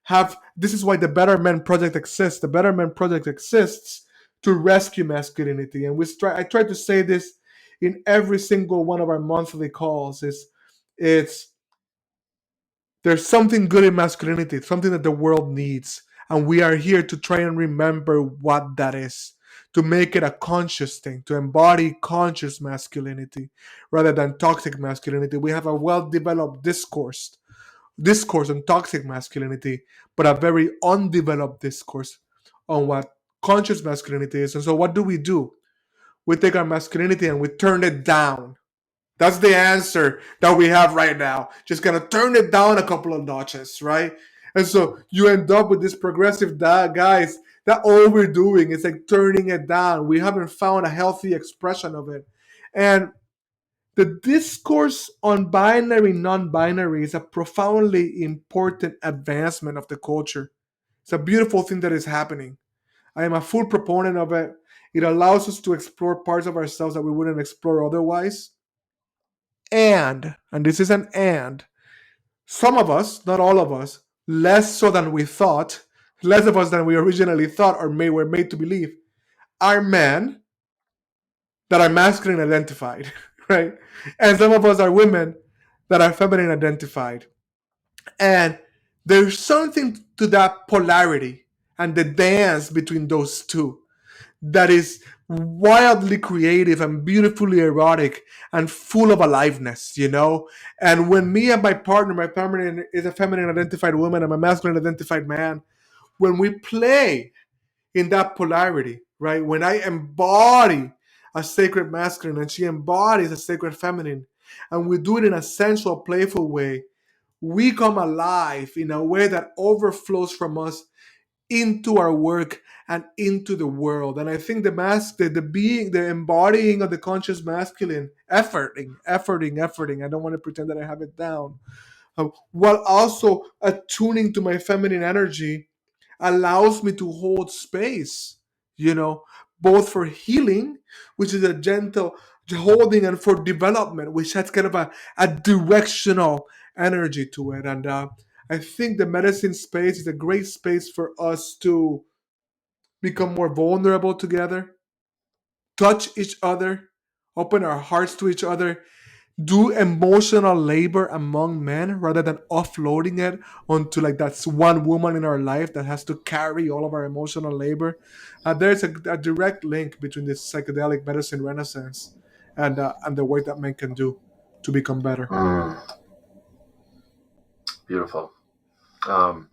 have this is why the Better Men Project exists. The Better Men Project exists to rescue masculinity, and I try to say this in every single one of our monthly calls. It's there's something good in masculinity, something that the world needs, and we are here to try and remember what that is, to make it a conscious thing, to embody conscious masculinity rather than toxic masculinity. We have a well-developed discourse on toxic masculinity, but a very undeveloped discourse on what conscious masculinity is. And so, what do? We take our masculinity and we turn it down. That's the answer that we have right now. Just gonna turn it down a couple of notches, right? And so you end up with these progressive guys that overdoing. It's like turning it down. We haven't found a healthy expression of it. And the discourse on binary, non binary is a profoundly important advancement of the culture. It's a beautiful thing that is happening. I am a full proponent of it. It allows us to explore parts of ourselves that we wouldn't explore otherwise. And this is an and, some of us, not all of us, less so than we thought, less of us than we originally thought or were made to believe, are men that are masculine identified, right? And some of us are women that are feminine identified. And there's something to that polarity and the dance between those two that is wildly creative and beautifully erotic and full of aliveness, you know? And when me and my partner is a feminine identified woman and a masculine identified man, when we play in that polarity, right? When I embody a sacred masculine and she embodies a sacred feminine, and we do it in a sensual, playful way, we come alive in a way that overflows from us into our work and into the world. And I think the being, the embodying of the conscious masculine, efforting. I don't want to pretend that I have it down. While also attuning to my feminine energy allows me to hold space, you know, both for healing, which is a gentle holding, and for development, which has kind of a directional energy to it. And I think the medicine space is a great space for us to become more vulnerable together, touch each other, open our hearts to each other, do emotional labor among men rather than offloading it onto like that's one woman in our life that has to carry all of our emotional labor. There's a direct link between this psychedelic medicine renaissance and the work that men can do to become better. Beautiful. Um,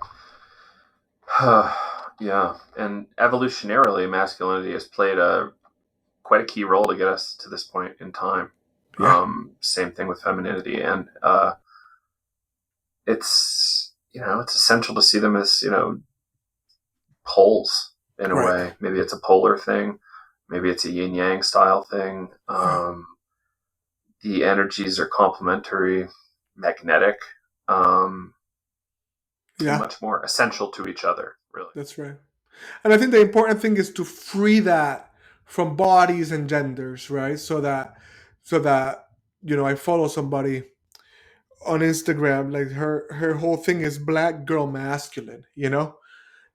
yeah, and evolutionarily, masculinity has played a quite a key role to get us to this point in time. Yeah, Same thing with femininity, and it's it's essential to see them as poles in a right. way. Maybe it's a polar thing, maybe it's a yin yang style thing. Yeah, The energies are complementary, magnetic, um, and yeah, much more essential to each other. Really. that's right. And I think the important thing is to free that from bodies and genders, right? So that I follow somebody on Instagram, like her whole thing is black girl masculine,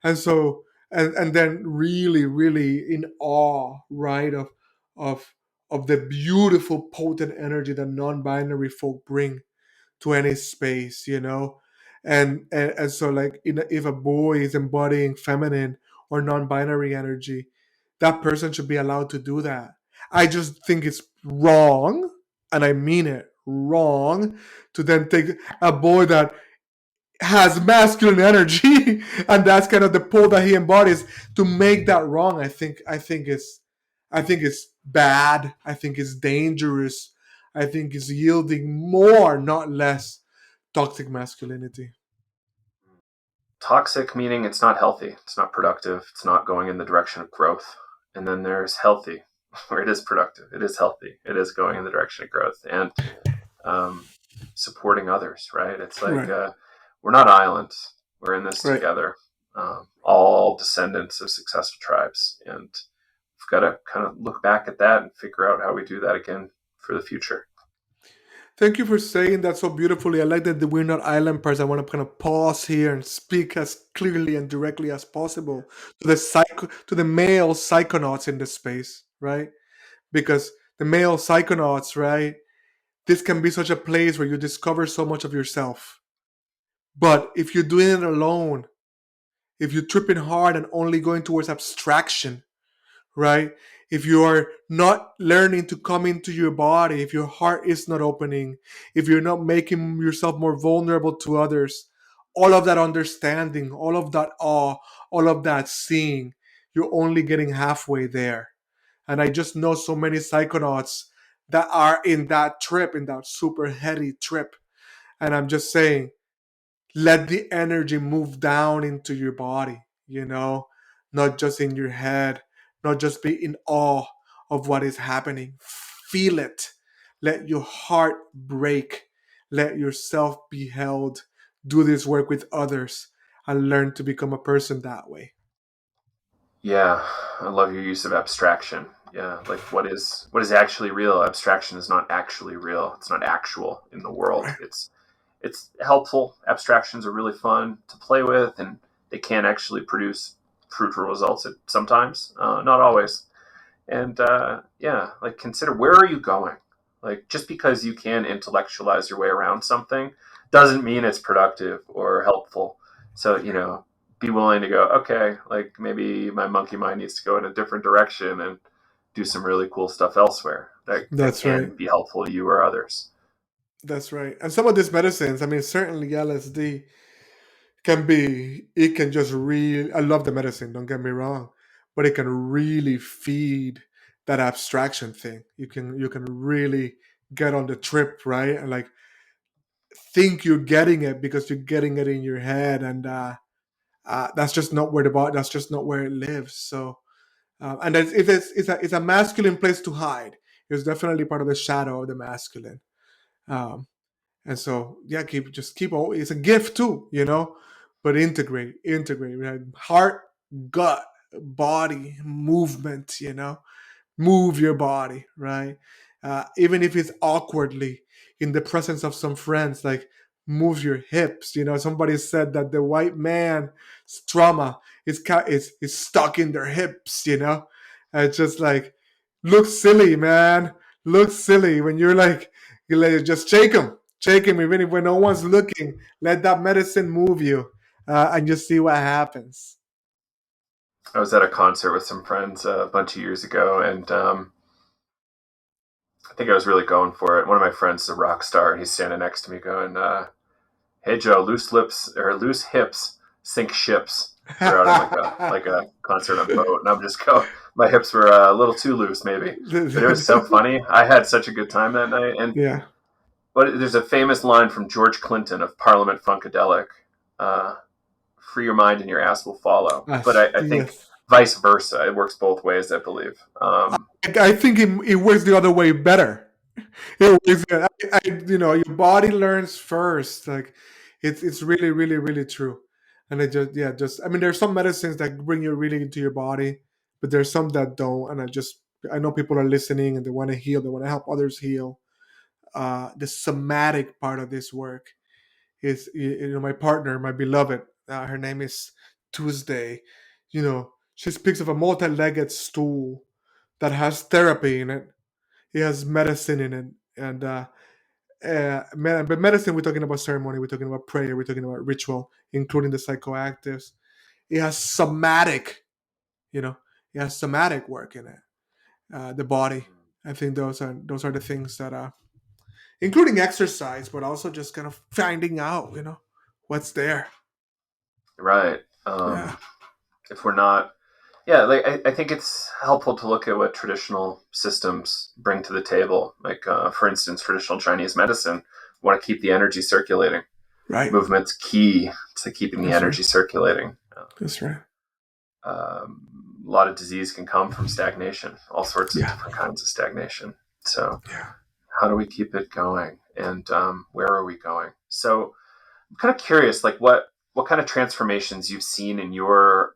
and so and then really really in awe, right, of of the beautiful potent energy that non-binary folk bring to any space, and so like if a boy is embodying feminine or non-binary energy, that person should be allowed to do that. I just think it's wrong, and I mean it, wrong, to then take a boy that has masculine energy and that's kind of the pole that he embodies, to make that wrong. I think it's bad. I think it's dangerous. I think it's yielding more, not less, toxic masculinity. Toxic meaning it's not healthy, it's not productive, it's not going in the direction of growth. And then there's healthy, where it is productive, it is healthy, it is going in the direction of growth and um, supporting others. Right? It's like Right, we're not islands. We're in this right. together. All descendants of successful tribes, and we've got to kind of look back at that and figure out how we do that again for the future. Thank you for saying that so beautifully. I like that we're not island parts. I want to kind of pause here and speak as clearly and directly as possible to the male psychonauts in this space, right? Because the male psychonauts, right? This can be such a place where you discover so much of yourself. But if you're doing it alone, if you're tripping hard and only going towards abstraction, right? If you are not learning to come into your body, if your heart is not opening, if you're not making yourself more vulnerable to others, all of that understanding, all of that awe, all of that seeing, you're only getting halfway there. And I just know so many psychonauts that are in that trip, in that super heady trip. And I'm just saying, let the energy move down into your body, not just in your head, not just be in awe of what is happening. Feel it. Let your heart break. Let yourself be held. Do this work with others and learn to become a person that way. Yeah, I love your use of abstraction. Yeah, like what is actually real? Abstraction is not actually real. It's not actual in the world. Right. It's helpful. Abstractions are really fun to play with, and they can actually produce fruitful results at sometimes, not always. And yeah, like consider, where are you going? Like, just because you can intellectualize your way around something doesn't mean it's productive or helpful. So, be willing to go, okay, like maybe my monkey mind needs to go in a different direction and do some really cool stuff elsewhere that That's right. can be helpful to you or others. That's right. And some of these medicines, I mean, certainly LSD it can just really, I love the medicine, don't get me wrong, but it can really feed that abstraction thing. You can really get on the trip, right? And like think you're getting it because you're getting it in your head, and that's just not where the body. That's just not where it lives. So, and it's a masculine place to hide. It's definitely part of the shadow of the masculine. Um, and so, yeah, keep. It's a gift too, But integrate, right? Heart, gut, body, movement, move your body, right? Even if it's awkwardly in the presence of some friends, like move your hips. Somebody said that the white man's trauma is stuck in their hips. It's just like looks silly, man. Looks silly when you just shake them, even if when no one's looking. Let that medicine move you, and just see what happens. I was at a concert with some friends a bunch of years ago, and I think I was really going for it. One of my friends is a rock star, and he's standing next to me going, "Hey Joe, loose lips or loose hips sink ships." We were out on like a concert on a boat, and I'm just going. My hips were a little too loose, maybe, but it was so funny. I had such a good time that night. And Yeah. there's a famous line from George Clinton of Parliament Funkadelic: uh, "Free your mind, and your ass will follow." But I think Yes. vice versa. It works both ways, I believe. I think it works the other way better. It works, your body learns first. Like it's really, really, really true. And it just I mean, there's some medicines that bring you really into your body, but there's some that don't. And I know people are listening and they want to heal. They want to help others heal. The somatic part of this work is, my partner, my beloved. Her name is Tuesday. She speaks of a multi-legged stool that has therapy in it. It has medicine in it, and but medicine, we're talking about ceremony, we're talking about prayer, we're talking about ritual, including the psychoactives. It has somatic, you know, it has somatic work in it. The body. I think those are the things that including exercise, but also just kind of finding out, what's there. Right. Yeah. If we're not, yeah, like I think it's helpful to look at what traditional systems bring to the table. Like, for instance, traditional Chinese medicine want to keep the energy circulating. Right. Movement's key to keeping the That's right. energy circulating. That's right. A lot of disease can come from stagnation, all sorts of Yeah. different kinds of stagnation. So, Yeah. how do we keep it going, and where are we going? So, I'm kind of curious, like what kind of transformations you've seen in your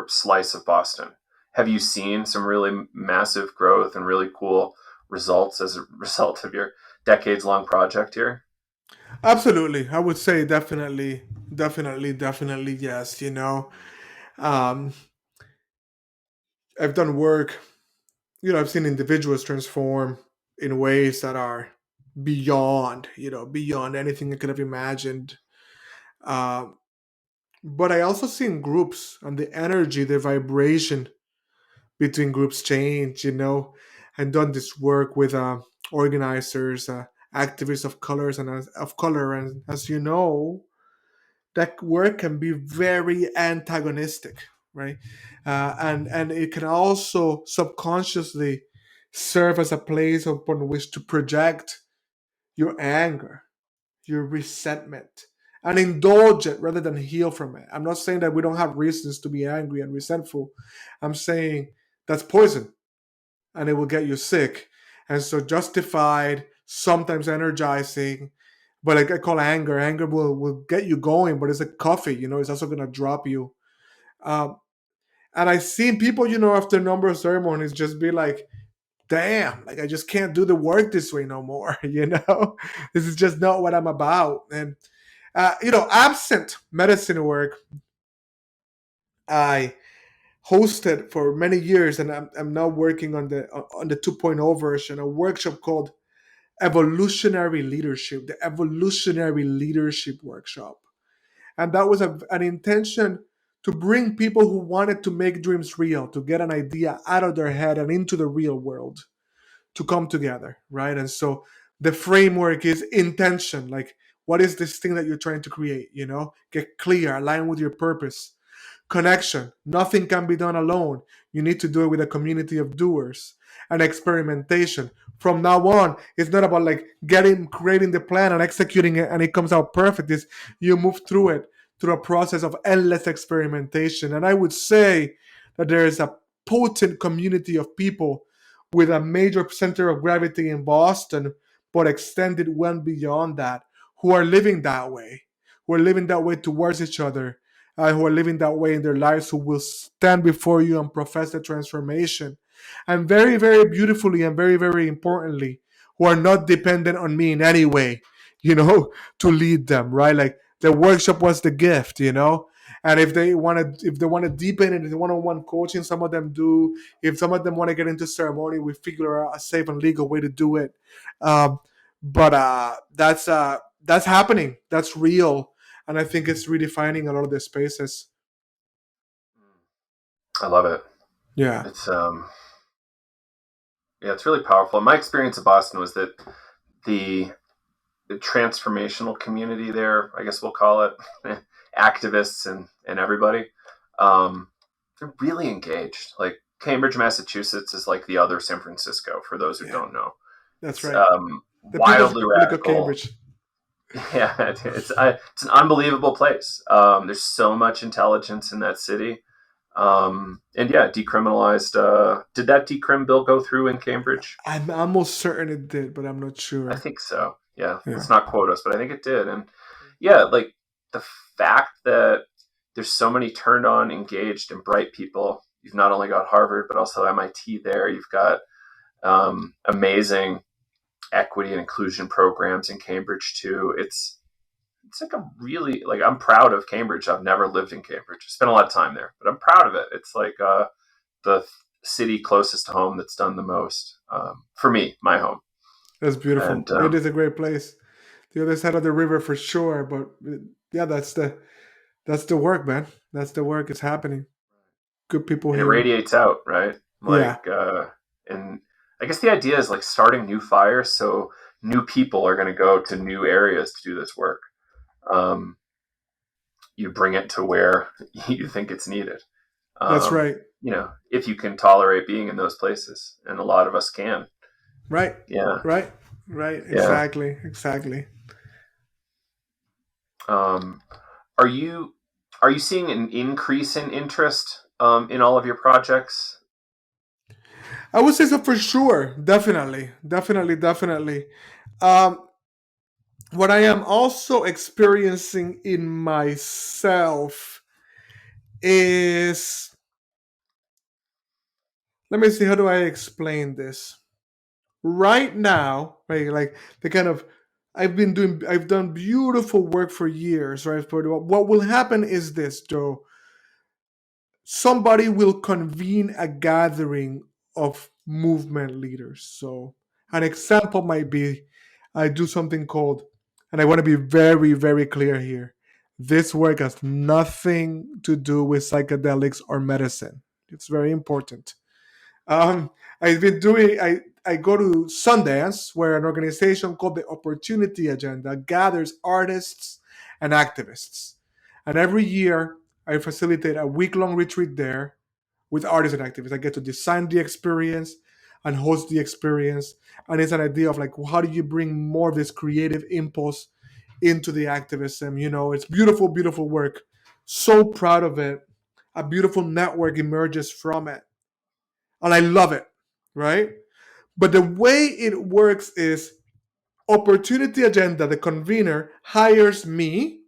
slice of Boston. Have you seen some really massive growth and really cool results as a result of your decades long project here? Absolutely. I would say definitely, definitely, definitely yes. Um, I've done work, I've seen individuals transform in ways that are beyond anything I could have imagined. Um, but I also seen groups and the energy, the vibration between groups change, and done this work with organizers, activists of colors and of color, and as you know, that work can be very antagonistic, right? And it can also subconsciously serve as a place upon which to project your anger, your resentment, and indulge it rather than heal from it. I'm not saying that we don't have reasons to be angry and resentful. I'm saying that's poison and it will get you sick. And so justified, sometimes energizing, but like I call anger. Anger will get you going, but it's like coffee, it's also gonna drop you. Um, and I've seen people, after a number of ceremonies just be like, damn, like I just can't do the work this way no more, This is just not what I'm about. And absent medicine work, I hosted for many years, and I'm now working on the 2.0 version, a workshop called Evolutionary Leadership, the Evolutionary Leadership Workshop. And that was an intention to bring people who wanted to make dreams real, to get an idea out of their head and into the real world, to come together, right? And so the framework is intention. Like, what is this thing that you're trying to create? Get clear, align with your purpose. Connection. Nothing can be done alone. You need to do it with a community of doers. And experimentation. From now on, it's not about like creating the plan and executing it and it comes out perfect. It's you move through it through a process of endless experimentation. And I would say that there is a potent community of people with a major center of gravity in Boston, but extended well beyond that, who are living that way, towards each other, who are living that way in their lives, who will stand before you and profess the transformation. And very, very beautifully and very, very importantly, who are not dependent on me in any way, to lead them, right? Like the workshop was the gift. And if they want to deepen it, if they one-on-one coaching, some of them do. If some of them want to get into ceremony, we figure out a safe and legal way to do it. But that's happening. That's real, and I think it's redefining a lot of the spaces. I love it. Yeah, It's yeah, it's really powerful. My experience in Boston was that the transformational community there, I guess we'll call it, activists and everybody, they're really engaged. Like Cambridge, Massachusetts is like the other San Francisco, for those who don't know. that's It's right. The wildly People's Republic of radical. Cambridge. Yeah, it's an unbelievable place. There's so much intelligence in that city. And yeah, decriminalized. Did that decrim bill go through in Cambridge? I'm almost certain it did, but I'm not I sure. think so. Yeah, Yeah, let's not quote us, but I think it did. And yeah, like the fact that there's so many turned on, engaged, and bright people. You've not only got Harvard, but also MIT there. You've got amazing equity and inclusion programs in Cambridge too. It's like a really, like, I'm proud of Cambridge. I've never lived in Cambridge. I spent a lot of time there, but I'm proud of it. It's like the city closest to home that's done the most for me, my home. that's beautiful. And It is a great place. The other side of the river for sure, but yeah, that's the work, man. That's the work. It's happening. Good people and it here. radiates out, right? Yeah, Like, and I guess the idea is like starting new fires, so new people are going to go to new areas to do this work. Um, you bring it to where you think it's needed. that's Um, right. if you can tolerate being in those places, and a lot of us can. Right, Yeah, right, right. yeah. Exactly, exactly. Um, are you seeing an increase in interest in all of your projects? I would say so for sure. Definitely, definitely, definitely. Um, what I am also experiencing in myself is, let me see, how do I explain this? Right now, right, like the kind of, I've done beautiful work for years, right? But what will happen is this, Joe. Somebody will convene a gathering of movement leaders. So, an example might be I do something called, and I want to be very, very clear here. This work has nothing to do with psychedelics or medicine. It's very important. Um, I've been doing. I go to Sundance, where an organization called the Opportunity Agenda gathers artists and activists, and every year I facilitate a week-long retreat there with artists and activists. I get to design the experience and host the experience, and it's an idea of like, how do you bring more of this creative impulse into the activism. It's beautiful, beautiful work. So proud of it. A beautiful network emerges from it. And I love it, right? But the way it works is Opportunity Agenda, the convener, hires me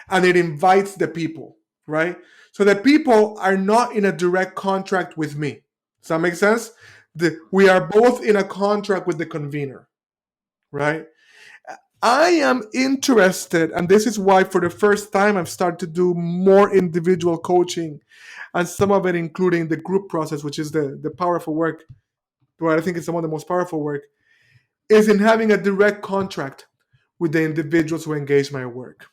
and it invites the people, right? So the people are not in a direct contract with me. Does that make sense? We are both in a contract with the convener, right? I am interested, and this is why for the first time I've started to do more individual coaching, and some of it including the group process, which is the powerful work, where I think it's some of the most powerful work, is in having a direct contract with the individuals who engage my work.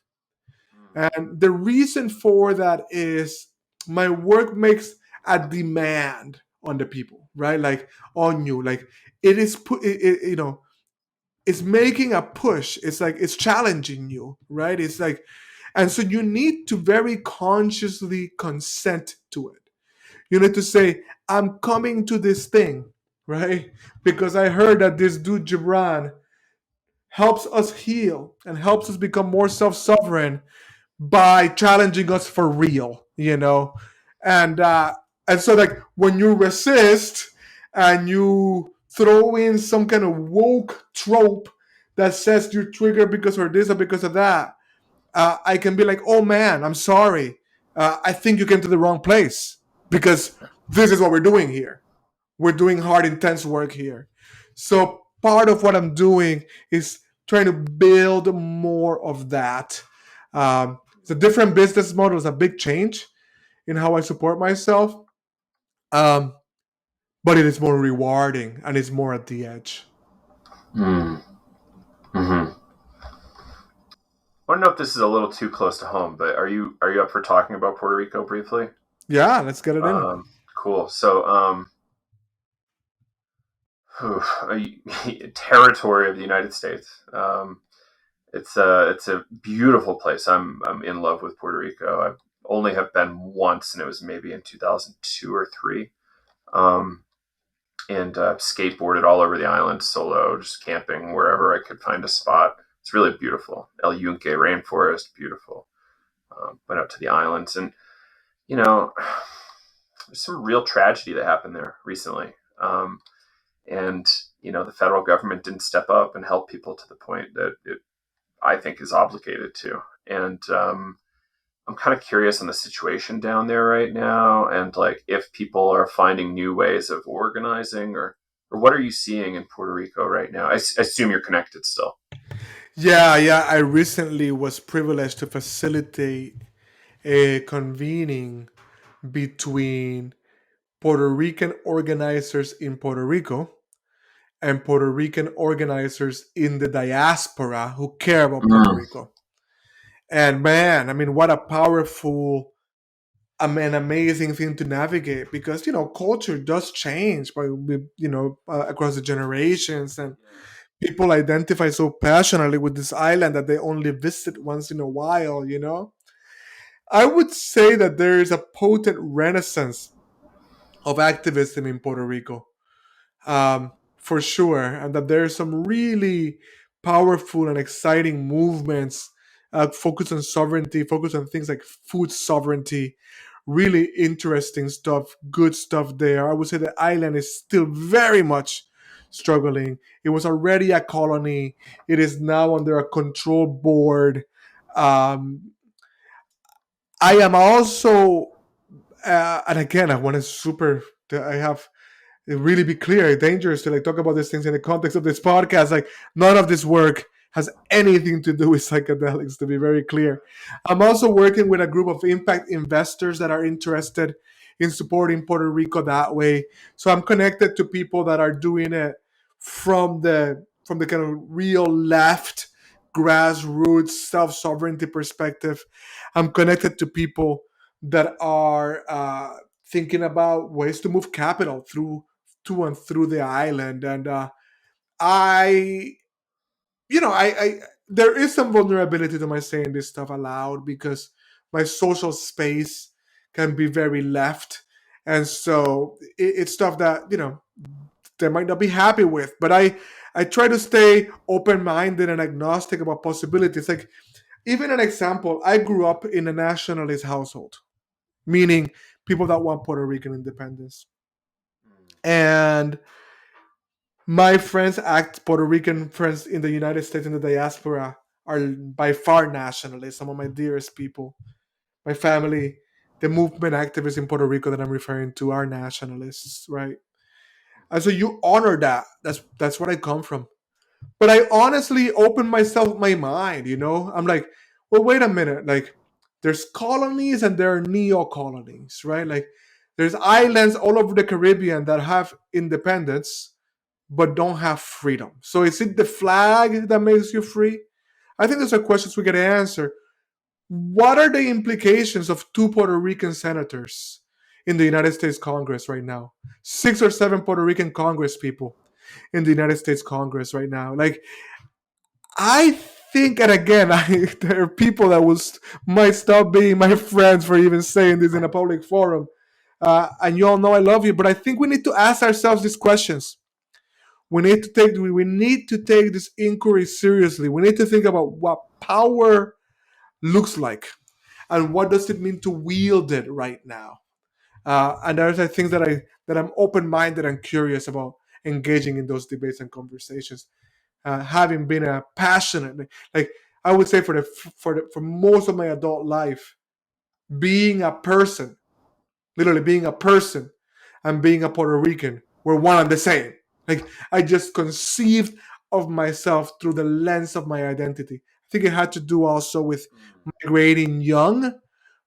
And the reason for that is my work makes a demand on the people, right? Like on you, like it is it's making a push. It's like it's challenging you, right? It's like, and so you need to very consciously consent to it. You need to say, I'm coming to this thing, right? Because I heard that this dude Gibran helps us heal and helps us become more self-sovereign by challenging us for real. And and so like when you resist and you throw in some kind of woke trope that says you're triggered because of this or because of that, I can be like, oh man, I'm sorry. I think you came to the wrong place because this is what we're doing here. We're doing hard, intense work here. So part of what I'm doing is trying to build more of that. It's a different business model. It's a big change in how I support myself. Um, but it is more rewarding and it's more at the edge. Mm. Hmm. I don't know if this is a little too close to home, but are you up for talking about Puerto Rico briefly? Yeah, let's get it in. Cool. So, territory of the United States. It's a beautiful place. I'm in love with Puerto Rico. I only have been once, and it was maybe in 2002 or three. Um, and skateboarded all over the island solo, just camping wherever I could find a spot. It's really beautiful. El Yunque rainforest, beautiful. Went out to the islands, and you know, there's some real tragedy that happened there recently. And the federal government didn't step up and help people to the point that it, I think, is obligated to. And I'm kind of curious on the situation down there right now, and like if people are finding new ways of organizing, or what are you seeing in Puerto Rico right now? I assume you're connected still. Yeah, yeah. I recently was privileged to facilitate a convening between Puerto Rican organizers in Puerto Rico and Puerto Rican organizers in the diaspora who care about Puerto Mm. Rico. And man, I mean, what a powerful, an amazing thing to navigate because culture does change across the generations, and people identify so passionately with this island that they only visit once in a while. I would say that there is a potent renaissance of activism in Puerto Rico, for sure, and that there are some really powerful and exciting movements focused on sovereignty, focused on things like food sovereignty. Really interesting stuff, good stuff there. I would say the island is still very much struggling. It was already a colony. It is now under a control board. Um, I am also, and again, I want to I have really be clear, dangerous to like talk about these things in the context of this podcast. Like none of this work has anything to do with psychedelics, to be very clear. I'm also working with a group of impact investors that are interested in supporting Puerto Rico that way. So I'm connected to people that are doing it from the kind of real left grassroots self-sovereignty perspective. I'm connected to people that are thinking about ways to move capital through to and through the island. And I, I there is some vulnerability to my saying this stuff aloud because my social space can be very left, and so it's stuff that they might not be happy with. But I try to stay open-minded and agnostic about possibilities. Like, even an example, I grew up in a nationalist household, meaning people that want Puerto Rican independence. And my friends act Puerto Rican friends in the United States in the diaspora are by far nationalists. Some of my dearest people, my family, the movement activists in Puerto Rico that I'm referring to are nationalists, right? And so you honor that. That's what I come from. But I honestly open myself my mind, you know? I'm like, well, wait a minute. Like, there's colonies and there are neo colonies, right? Like, there's islands all over the Caribbean that have independence but don't have freedom. So is it the flag that makes you free? I think those are questions we got to answer. What are the implications of two Puerto Rican senators in the United States Congress right now? 6 or 7 Puerto Rican Congress people in the United States Congress right now. Like, I think, and again, there are people that might stop being my friends for even saying this in a public forum. And you all know I love you, but I think we need to ask ourselves these questions. We need to take this inquiry seriously. We need to think about what power looks like and what does it mean to wield it right now. And there's things that I'm open minded and curious about engaging in those debates and conversations. Having been a passionate, like I would say, for most of my adult life, being a person, literally being a person, and being a Puerto Rican were one and the same. Like, I just conceived of myself through the lens of my identity. I think it had to do also with migrating young,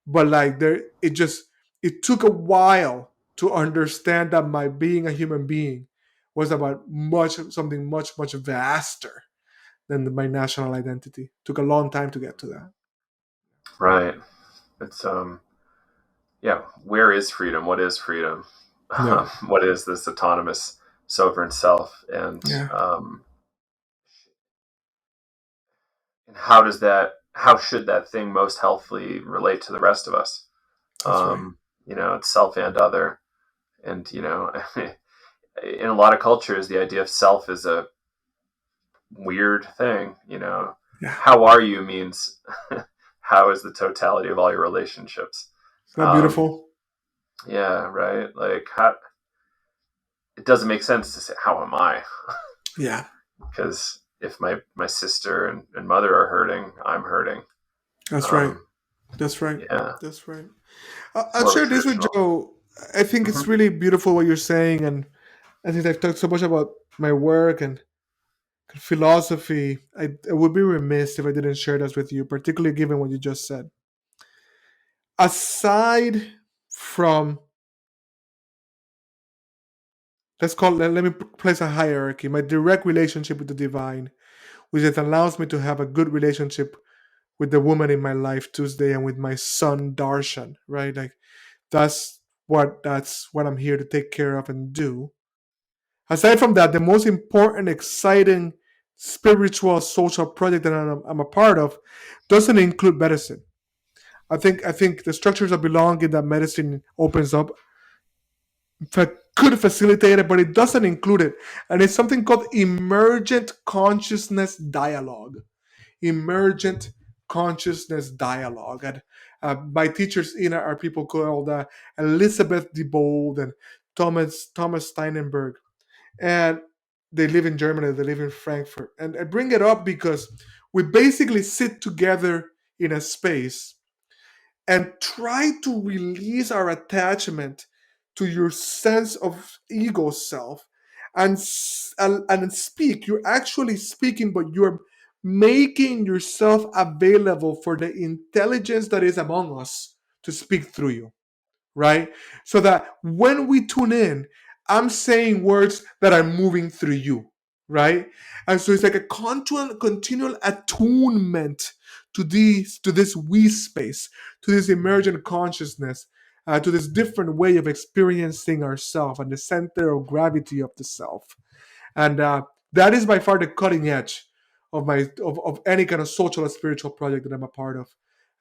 but like it took a while to understand that my being a human being was about something much vaster than my national identity. Took a long time to get to that. Right. It's yeah. Where is freedom? What is freedom? Yeah, What is this autonomous sovereign self? yeah, And how does that? How should that thing most healthily relate to the rest of us? that's right. It's self and other, and in a lot of cultures, the idea of self is a weird thing. Yeah, How are you means how is the totality of all your relationships. isn't that Um, beautiful? yeah, right. Like, it doesn't make sense to say how am I, Yeah, because if my sister and mother are hurting, I'm hurting. that's right. Um, That's right. yeah, That's right. it's I'll more of a share this with traditional. Joe. I think it's Mhm. really beautiful what you're saying, and I think I've talked so much about my work and philosophy. I would be remiss if I didn't share this with you, particularly given what you just said. Aside from, let me place a hierarchy. My direct relationship with the divine, which it allows me to have a good relationship with the woman in my life, Tuesday, and with my son Darshan. Right, like that's what I'm here to take care of and do. Aside from that, the most important, exciting spiritual social project that I'm a part of doesn't include medicine. I think the structures of belonging that medicine opens up could facilitate it, but it doesn't include it. And it's something called emergent consciousness dialogue. Emergent consciousness dialogue. And my teachers in are people called Elizabeth DeBold and Thomas Steinenberg, and they live in Germany. They live in Frankfurt, and I bring it up because we basically sit together in a space and try to release our attachment to your sense of ego self and speak. You're actually speaking, but you're making yourself available for the intelligence that is among us to speak through you, right? So that when we tune in, I'm saying words that are moving through you, right? And so it's like a continual attunement to this we space, to this emergent consciousness, to this different way of experiencing ourself and the center of gravity of the self. And that is by far the cutting edge of any kind of social or spiritual project that I'm a part of.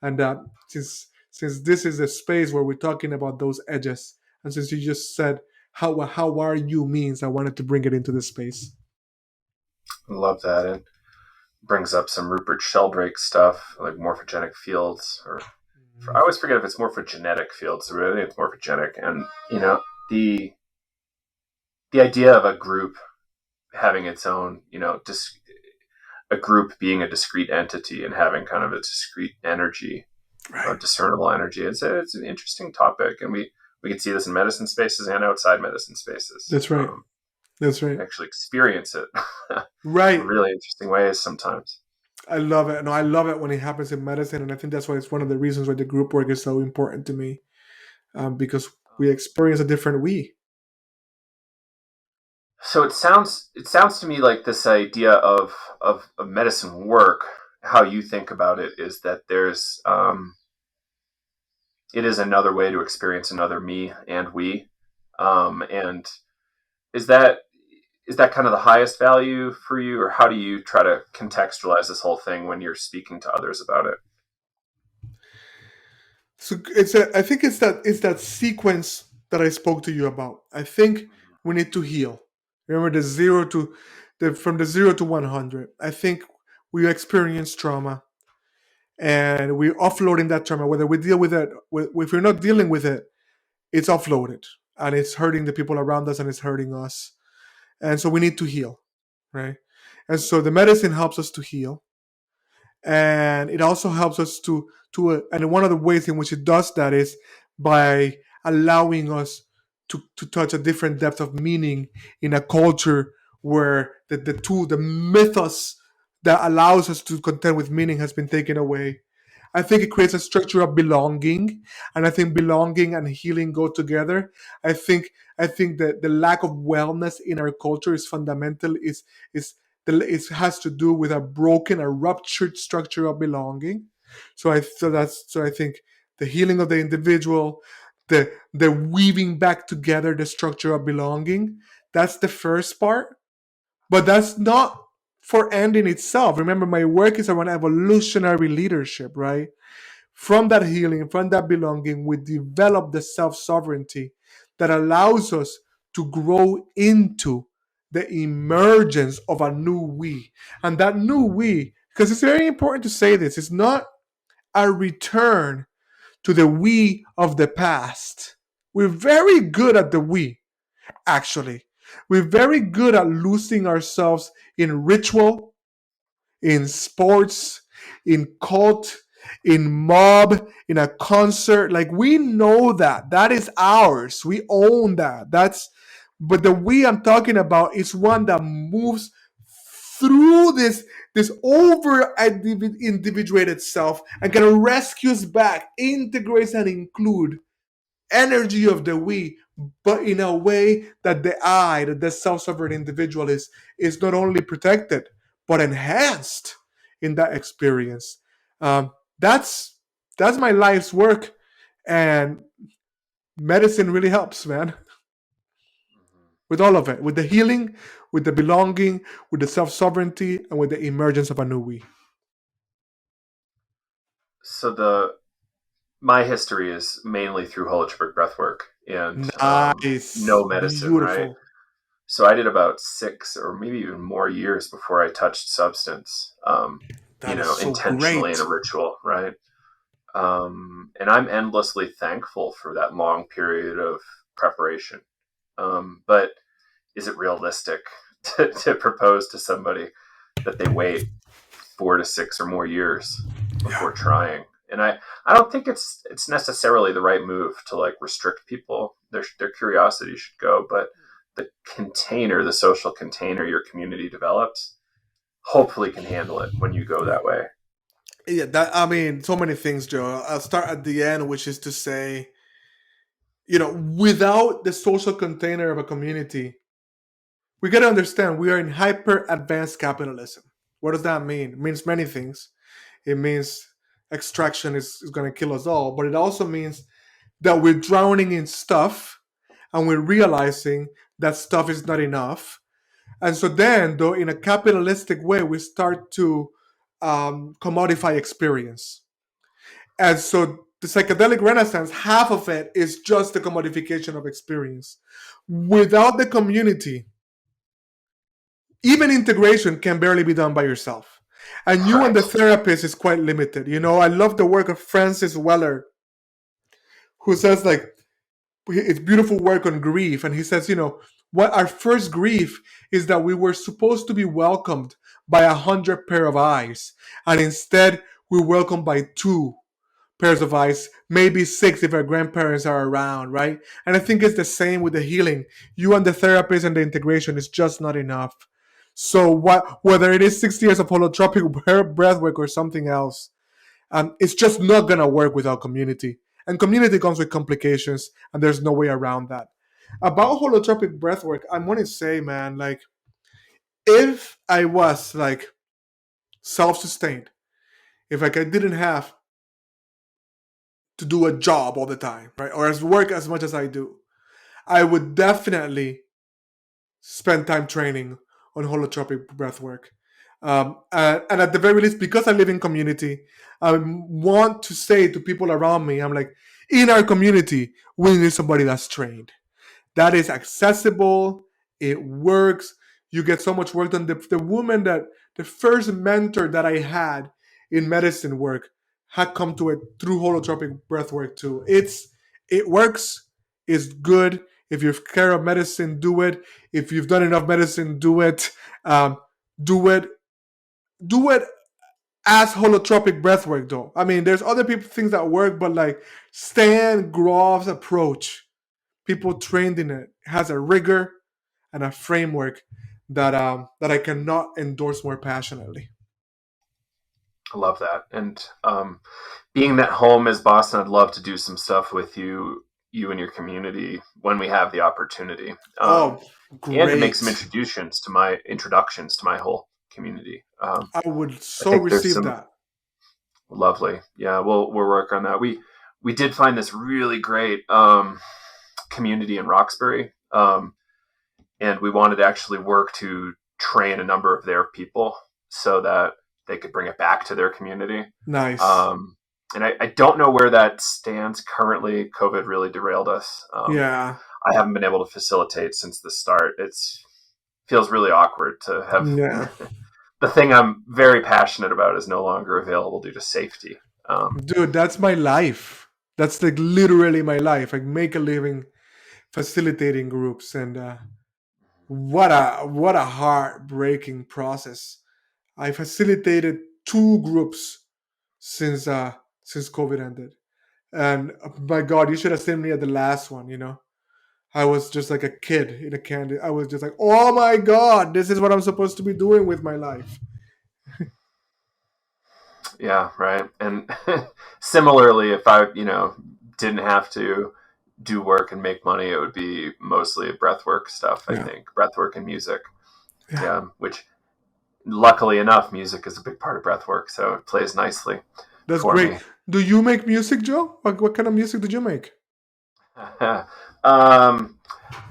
And since this is a space where we're talking about those edges, and since you just said how are you means, I wanted to bring it into this space. I love that. And brings up some Rupert Sheldrake stuff, like morphogenic fields, or I always forget if it's morphogenetic fields. Really, it's morphogenic, and the the idea of a group having its own, a group being a discrete entity and having kind of a discrete energy, a Right. discernible energy. It's an interesting topic, and we can see this in medicine spaces and outside medicine spaces. That's right. That's right. Actually experience it in Right. really interesting ways sometimes. I love it. No, I love it when it happens in medicine, and I think that's why it's one of the reasons why the group work is so important to me, because we experience a different we. So it sounds to me like this idea of medicine work. How you think about it is that it is another way to experience another me and we, and is that is that kind of the highest value for you, or how do you try to contextualize this whole thing when you're speaking to others about it? So it's a. I think it's that sequence that I spoke to you about. I think we need to heal. Remember from the 0 to 100. I think we experience trauma, and we're offloading that trauma. Whether we deal with it, if we're not dealing with it, it's offloaded, and it's hurting the people around us, and it's hurting us. And so we need to heal, right? And so the medicine helps us to heal, and it also helps us and one of the ways in which it does that is by allowing us to touch a different depth of meaning in a culture where the mythos that allows us to contend with meaning has been taken away. I think it creates a structure of belonging, and I think belonging and healing go together. I think I think that the lack of wellness in our culture is fundamental. Is it has to do with a ruptured structure of belonging. So I think the healing of the individual, the weaving back together the structure of belonging. That's the first part, but that's not for end in itself. Remember, my work is around evolutionary leadership, right? From that healing, from that belonging, we develop the self sovereignty that allows us to grow into the emergence of a new we. And that new we, because it's very important to say this, it's not a return to the we of the past. We're very good at the we, actually. We're very good at losing ourselves in ritual, in sports, in cult, in mob, in a concert. Like we know that is ours. We own that. But the we I'm talking about is one that moves through this over individuated self and kind of rescues back, integrates and include energy of the we, but in a way that that the self-sovereign individual is not only protected but enhanced in that experience. That's my life's work, and medicine really helps, man, with all of it, with the healing, with the belonging, with the self-sovereignty, and with the emergence of a new we. So the my history is mainly through holotropic breathwork and Nice, no medicine, right? beautiful. So I did about 6 or maybe even more years before I touched substance, That is so intentionally in a great. ritual, right? And I'm endlessly thankful for that long period of preparation. But is it realistic to propose to somebody that they wait 4 to 6 or more years Yeah. before trying? And I don't think it's necessarily the right move to like restrict people. Their curiosity should go, but the social container your community develops, hopefully can handle it when you go that way. Yeah, that I mean, so many things, Joe. I'll start at the end, which is to say, without the social container of a community, we got to understand we are in hyper advanced capitalism. What does that mean? It means many things. It means extraction is going to kill us all, but it also means that we're drowning in stuff and we're realizing that stuff is not enough. And so then, though, in a capitalistic way, we start to commodify experience. And so the psychedelic renaissance, half of it is just the commodification of experience. Without the community, Even integration can barely be done by yourself. And you and the Right. therapist is quite limited. I love the work of Francis Weller, who says, like, it's beautiful work on grief. And he says, what our first grief is that we were supposed to be welcomed by 100 pair of eyes. And instead, we're welcomed by two pairs of eyes, maybe six if our grandparents are around, right? And I think it's the same with the healing. You and the therapist and the integration is just not enough. So whether it is 60 years of holotropic breathwork or something else, it's just not gonna work without community. And community comes with complications, and there's no way around that. About holotropic breathwork, I want to say, man, like, if I was like self-sustained, if like I didn't have to do a job all the time, right, or as work as much as I do, I would definitely spend time training on holotropic breathwork. And at the very least, because I live in community, I want to say to people around me, I'm like, in our community, we need somebody that's trained, that is accessible. It works. You get so much work done. The woman the first mentor that I had in medicine work had come to it through holotropic breath work too. It works. It's good. If you've care of medicine, do it. If you've done enough medicine, do it. Do it. Do it as holotropic breathwork though. I mean, there's other people things that work, but like Stan Grof's approach, people trained in it, has a rigor and a framework that I cannot endorse more passionately. I love that. And being that home is Boston, I'd love to do some stuff with you and your community when we have the opportunity, Oh, and to make some great! introductions to my whole community. I would I so think there's receive some that. lovely. Yeah, we'll work on that. We did find this really great community in Roxbury, and we wanted to actually work to train a number of their people so that they could bring it back to their community. Nice. Um, and I don't know where that stands currently. COVID really derailed us. Yeah. I haven't been able to facilitate since the start. It's feels really awkward to have Yeah. the thing I'm very passionate about is no longer available due to safety. Dude, that's my life. That's like literally my life. I make a living facilitating groups, and what a heartbreaking process. I facilitated two groups since COVID ended. And my God, you should have seen me at the last one. I was just like a kid in a candy. I was just like, oh my God, this is what I'm supposed to be doing with my life. Yeah, right. And similarly, if I, didn't have to do work and make money, it would be mostly breathwork stuff, I Yeah, think. Breathwork and music. yeah, Yeah, which luckily enough, music is a big part of breathwork, so it plays nicely that's for great. me. Do you make music, Joe? What kind of music did you make? um,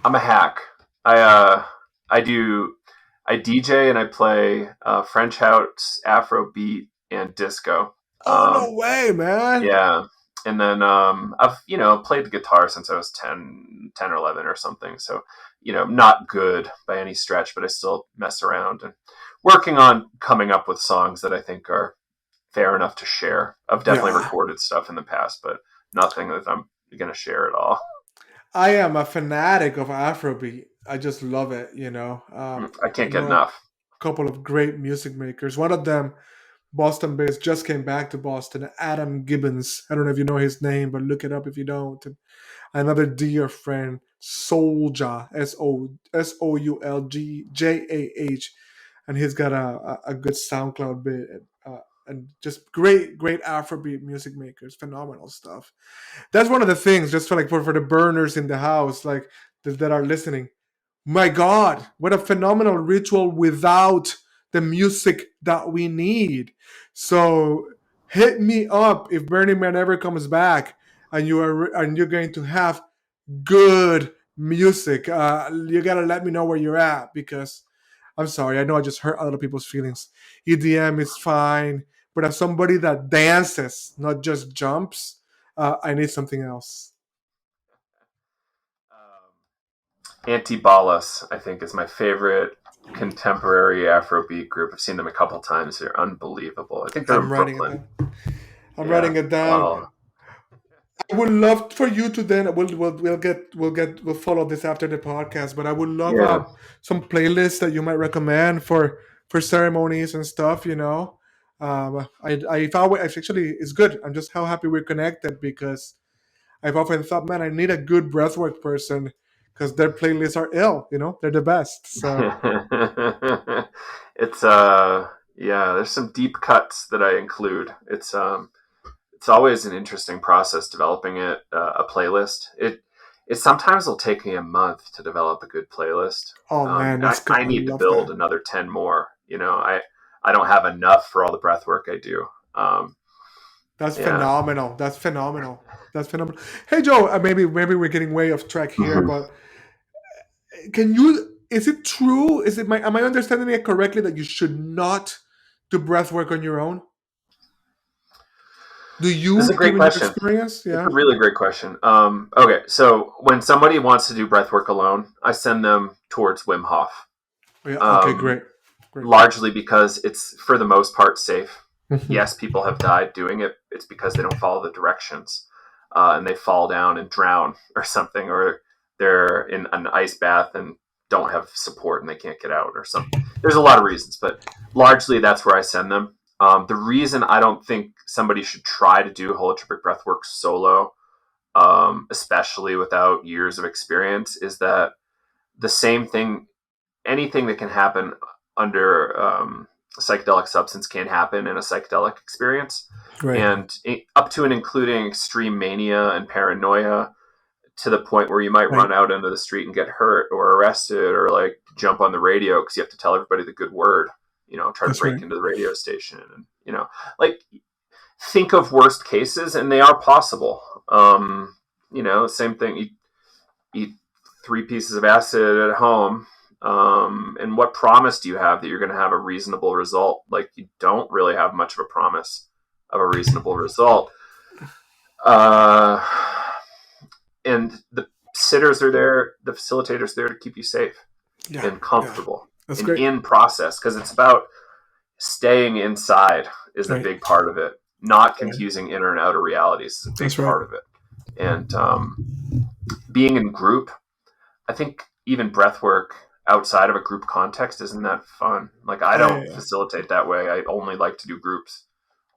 I'm a hack. I uh, I do I DJ and I play French house, Afrobeat, and disco. Oh Um, no way, man! Yeah. And then I've, played the guitar since I was 10 or 11 or something. So, not good by any stretch, but I still mess around and working on coming up with songs that I think are fair enough to share. I've definitely Yeah, recorded stuff in the past, but nothing that I'm going to share at all. I am a fanatic of Afrobeat. I just love it. I I can't get know enough. a couple of great music makers. One of them, Boston based, just came back to Boston. Adam Gibbons. I don't know if you know his name, but look it up if you don't. Another dear friend, Soulja, Soulgjah, and he's got a good SoundCloud bit, and just great Afrobeat music makers, phenomenal stuff. That's one of the things, just for the burners in the house, like that are listening. My God, what a phenomenal ritual without the music that we need. So hit me up if Burning Man ever comes back and you're going to have good music. You gotta let me know where you're at, because I'm sorry, I know I just hurt other people's feelings. EDM is fine, but as somebody that dances, not just jumps, I need something else. Antibalas, I think, is my favorite contemporary Afrobeat group. I've seen them a couple times. They're unbelievable. I think they're in I'm writing it Brooklyn. down. I'm Yeah. writing it down. Wow. I would love for you to then we'll follow this after the podcast, but I would love Yeah. some playlists that you might recommend for ceremonies and stuff. I found it actually it's good. I'm just how happy we're connected because I've often thought, man, I need a good breathwork person because their playlists are ill. They're the best. So It's yeah, there's some deep cuts that I include. It's always an interesting process developing a playlist. It sometimes will take me a month to develop a good playlist. oh man, that's good. I I need to love build that. another 10 more. I don't have enough for all the breath work I do. That's Yeah. phenomenal. That's phenomenal. That's phenomenal. Hey Joe, maybe we're getting way off track here, Mhm. but can you? Is it true? Am I understanding it correctly that you should not do breath work on your own? Do This is a you, great given your question. experience? It's Yeah. a really great question. Okay, so when somebody wants to do breath work alone, I send them towards Wim Hof. Oh, yeah. Okay. Um, Great. Great. Largely because it's for the most part safe. Mhm. Yes, people have died doing it. It's because they don't follow the directions, and they fall down and drown or something, or they're in an ice bath and don't have support and they can't get out or something. There's a lot of reasons, but largely that's where I send them. The reason I don't think somebody should try to do holotropic breathwork solo, especially without years of experience, is that the same thing, anything that can happen under a psychedelic substance can happen in a psychedelic experience, Great. and up to and including extreme mania and paranoia to the point where you might Right. run out into the street and get hurt or arrested or like jump on the radio because you have to tell everybody the good word. Try to That's right. break into the radio station, and like think of worst cases, and they are possible. Same thing. You eat 3 pieces of acid at home, and what promise do you have that you're going to have a reasonable result? Like, you don't really have much of a promise of a reasonable result. Uh, and the sitters are there, the facilitators there to keep you safe Yeah. and Yeah. comfortable That's and great. in process, because it's about staying inside is a Right. big part of it. Not Right. confusing inner and outer realities is a big That's right. part of it. And being in group, I think even breath work outside of a group context isn't that fun. Like, I don't I, facilitate that way. I only like to do groups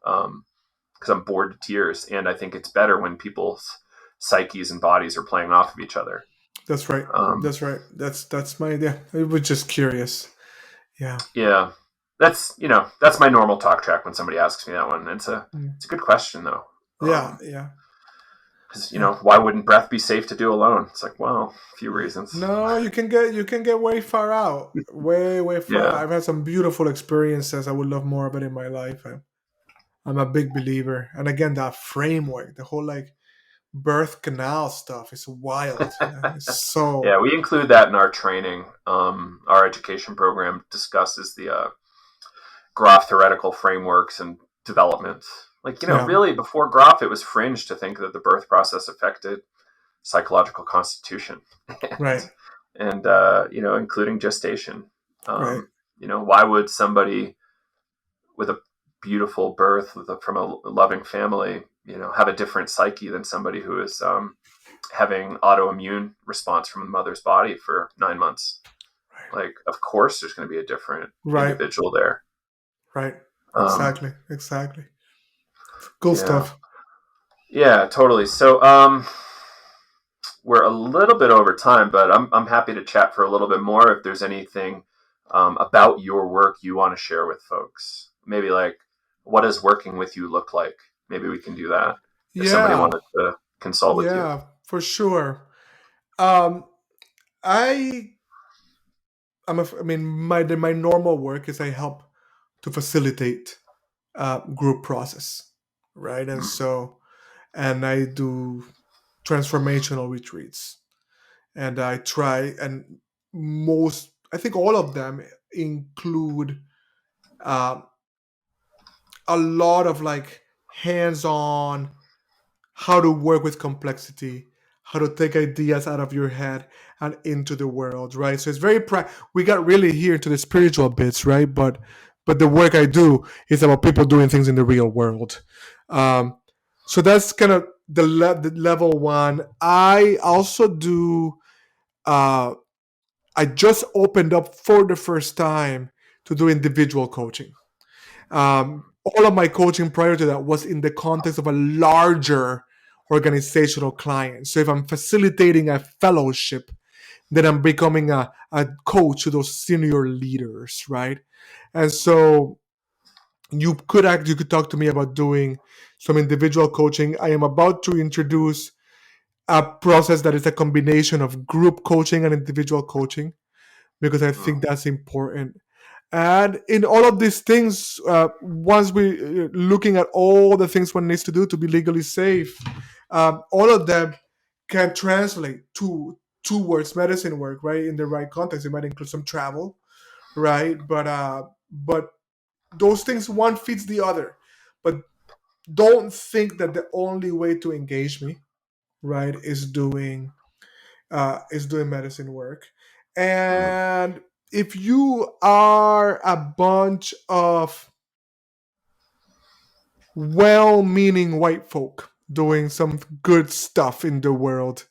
because I'm bored to tears, and I think it's better when people's psyches and bodies are playing off of each other. that's right. Um, That's right. That's my idea. I was just curious. Yeah. yeah, that's my normal talk track when somebody asks me that one. Mm. It's a good question though. Yeah. Yeah. Because Yeah. why wouldn't breath be safe to do alone? It's like, well, a few reasons. No, you can get way far out, way far out. Yeah. I've had some beautiful experiences. I would love more of it in my life. I'm a big believer, and again, that framework, the whole like birth canal stuff is wild. It's Yeah, so we include that in our training. Our education program discusses the Groff theoretical frameworks and development. Like, yeah, really before Groff, it was fringe to think that the birth process affected psychological constitution, and right, including gestation. right, Why would somebody with a beautiful birth from a loving family, have a different psyche than somebody who is having autoimmune response from the mother's body for 9 months? Like, of course, there's going to be a different right, individual there. right. Um, Exactly. Cool yeah, stuff. yeah, totally. So, we're a little bit over time, but I'm happy to chat for a little bit more if there's anything about your work you want to share with folks. Maybe like, what does working with you look like? Maybe we can do that if somebody Yeah, wanted to consult with you. yeah, for sure. Um, I I mean, my normal work is I help to facilitate group process, right? And I do transformational retreats, and I try, and most, I think all of them include uh, a lot of like hands-on how to work with complexity, how to take ideas out of your head and into the world, right? So it's very we got really here into the spiritual bits, right? But the work I do is about people doing things in the real world. Um, so that's kind of the level one. I also do. Uh, I just opened up for the first time to do individual coaching. All of my coaching prior to that was in the context of a larger organizational client. So if I'm facilitating a fellowship, then I'm becoming a coach to those senior leaders, right? And so you could talk to me about doing some individual coaching. I am about to introduce a process that is a combination of group coaching and individual coaching because I think that's important. And in all of these things, once we looking at all the things one needs to do to be legally safe, all of them can translate to towards medicine work, right? In the right context, it might include some travel, right? But those things one feeds the other. But don't think that the only way to engage me, right, is doing medicine work. Mhm. And if you are a bunch of well-meaning white folk doing some good stuff in the world,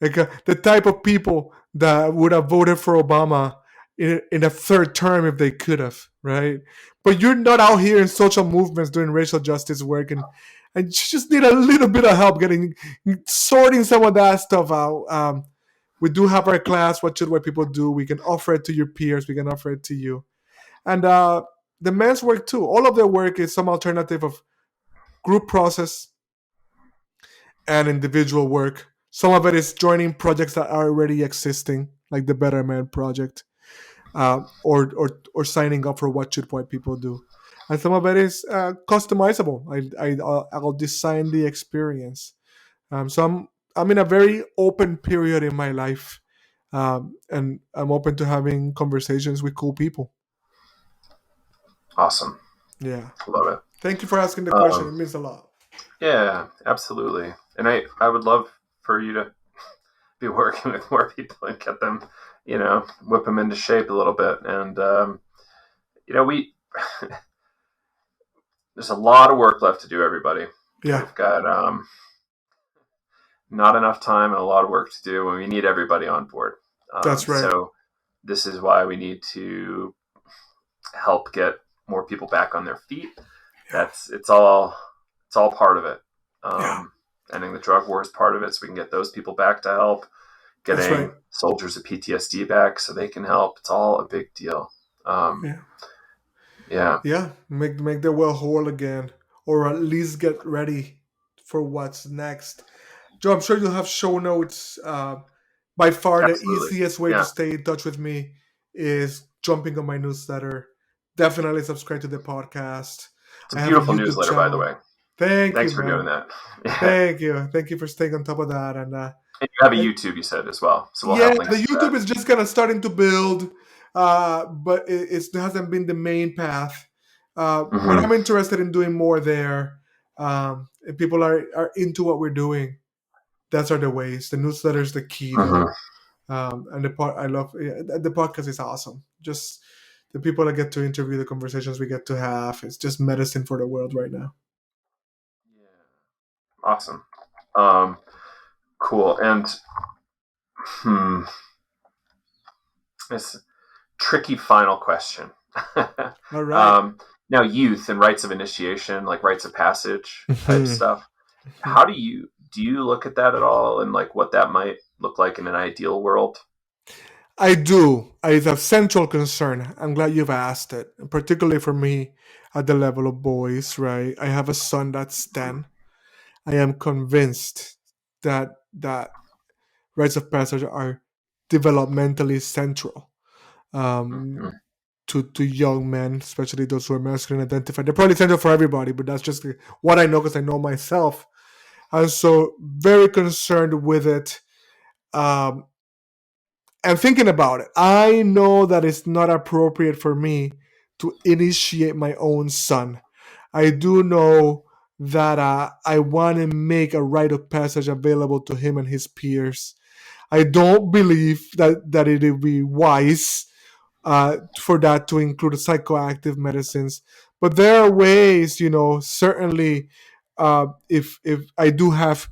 like the type of people that would have voted for Obama in a third term if they could have, right? But you're not out here in social movements doing racial justice work, and you just need a little bit of help getting sorting some of that stuff out. We do have our class, What Should White People Do? We can offer it to your peers. We can offer it to you. And the men's work too. All of their work is some alternative of group process and individual work. Some of it is joining projects that are already existing, like the Better Man Project, or signing up for What Should White People Do. And some of it is customizable. I'll design the experience. So I'm in a very open period in my life, and I'm open to having conversations with cool people. Awesome. Yeah. Love it. Thank you for asking the question. It Um, means a lot. yeah, absolutely. And I would love for you to be working with more people and get them, whip them into shape a little bit. And, we, there's a lot of work left to do, everybody. Yeah, We've got not enough time and a lot of work to do, and we need everybody on board. that's right. So this is why we need to help get more people back on their feet. Yeah, It's all part of it. yeah, Ending the drug war is part of it, so we can get those people back to help. that's right. Getting soldiers of PTSD back so they can help. It's all a big deal. Um, Yeah, yeah, yeah. Make the well whole again, or at least get ready for what's next. Joe, I'm sure you'll have show notes. By far, the absolutely. easiest way to Yeah, stay in touch with me is jumping on my newsletter. Definitely subscribe to the podcast. it's a I have a beautiful YouTube newsletter, by the channel. way. Thank you, Thanks for doing man. that. Yeah, Thank you. Thank you for staying on top of that. and you have a And YouTube, you said as well, so we'll yeah, have the links to YouTube that. is just kind of starting to build, but it hasn't been the main path. But Hmm. I'm interested in doing more there. And people are into what we're doing. That's are the ways. The newsletter is the key, Hmm. though. And I love the podcast is awesome. Just the people I get to interview, the conversations we get to have. It's just medicine for the world right now. Yeah, awesome. Um, cool. And hmm, this tricky final question. All right. um, Now, youth and rites of initiation, like rites of passage type stuff. How do you look at that at all, and like what that might look like in an ideal world? I do. It's a central concern. I'm glad you've asked it, particularly for me at the level of boys, right? I have a son that's 10. I am convinced that rites of passage are developmentally central um, Mhm. to young men, especially those who are masculine identified. They're probably central for everybody, but that's just what I know because I know myself. And so, very concerned with it. Um, and thinking about it, I know that it's not appropriate for me to initiate my own son. I do know that I want to make a rite of passage available to him and his peers. I don't believe that it would be wise for that to include psychoactive medicines. But there are ways, certainly, if I do have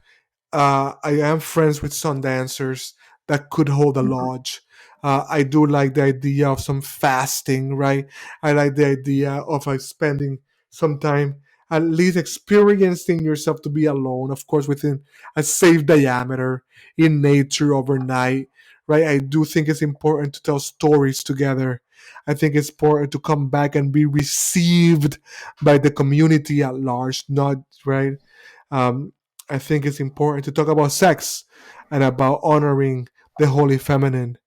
I am friends with some dancers that could hold a lodge. I do like the idea of some fasting, right? I like the idea of spending some time at least experiencing yourself to be alone, of course, within a safe diameter in nature overnight, right? I do think it's important to tell stories together. I think it's important to come back and be received by the community at large, not right. um, I think it's important to talk about sex and about honoring the holy feminine.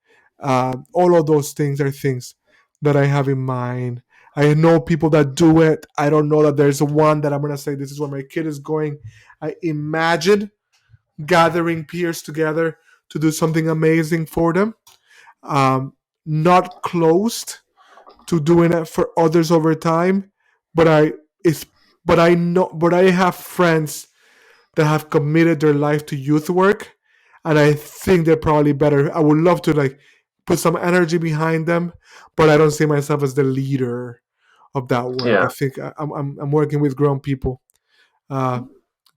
All of those things are things that I have in mind. I know people that do it. I don't know that there's one that I'm going to say this is where my kid is going. I imagine gathering peers together to do something amazing for them. Um, Not closed to doing it for others over time, but it's but I have friends that have committed their life to youth work, and I think they're probably better. I would love to put some energy behind them, but I don't see myself as the leader of that work. I Yeah. think I'm working with grown people, uh,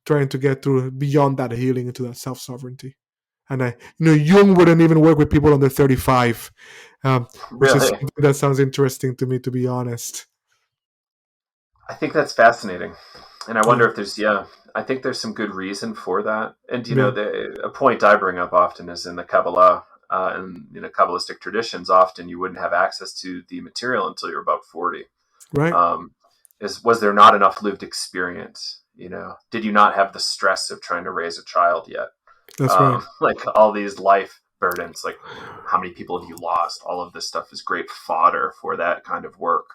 trying to get through beyond that healing into that self sovereignty. And Jung wouldn't even work with people under 35, which is Really. something that sounds interesting to me, to be honest. I think that's fascinating. And I Yeah, wonder if there's, yeah, I think there's some good reason for that. And, yeah, a point I bring up often is in the Kabbalah, and, Kabbalistic traditions, often you wouldn't have access to the material until you're about 40. right. Um, was there not enough lived experience? Did you not have the stress of trying to raise a child yet? That's right. Like all these life burdens, like how many people have you lost? All of this stuff is great fodder for that kind of work.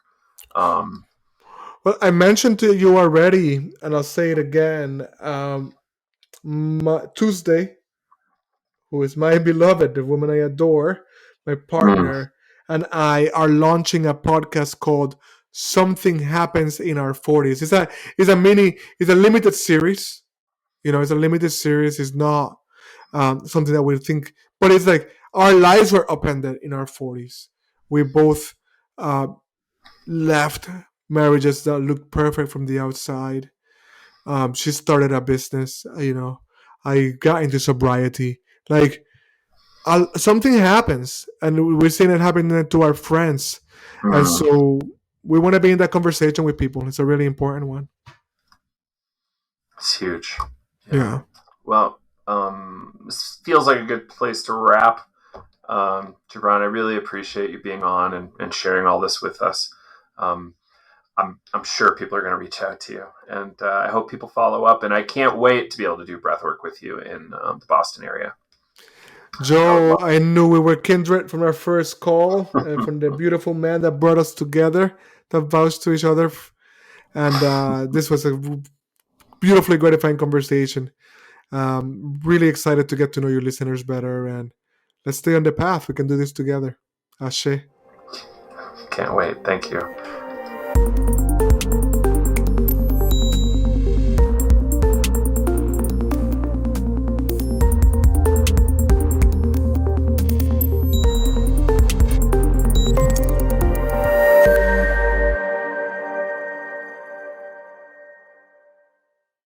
Um, Well, I mentioned to you already, and I'll say it again. Tuesday, who is my beloved, the woman I adore, my mm, partner, and I are launching a podcast called "Something Happens in Our 40s." It's a limited series. It's a limited series. It's not something that we think, but it's like our lives were upended in our 40s. We both uh, left marriages that looked perfect from the outside. She started a business. I got into sobriety. Like something happens, and we're seeing it happening to our friends, and mm, so we want to be in that conversation with people. It's a really important one. it's huge. Yeah. Yeah, Well, this feels like a good place to wrap. Gibran, I really appreciate you being on and sharing all this with us. Um, I'm sure people are going to reach out to you, and I hope people follow up. And I can't wait to be able to do breath work with you in the Boston area. I would Joe, love. I knew we were kindred from our first call, and from the beautiful man that brought us together, that vouched to each other, and this was a beautifully gratifying conversation. Really excited to get to know your listeners better, and let's stay on the path. We can do this together. Ashe. Can't wait. Thank you.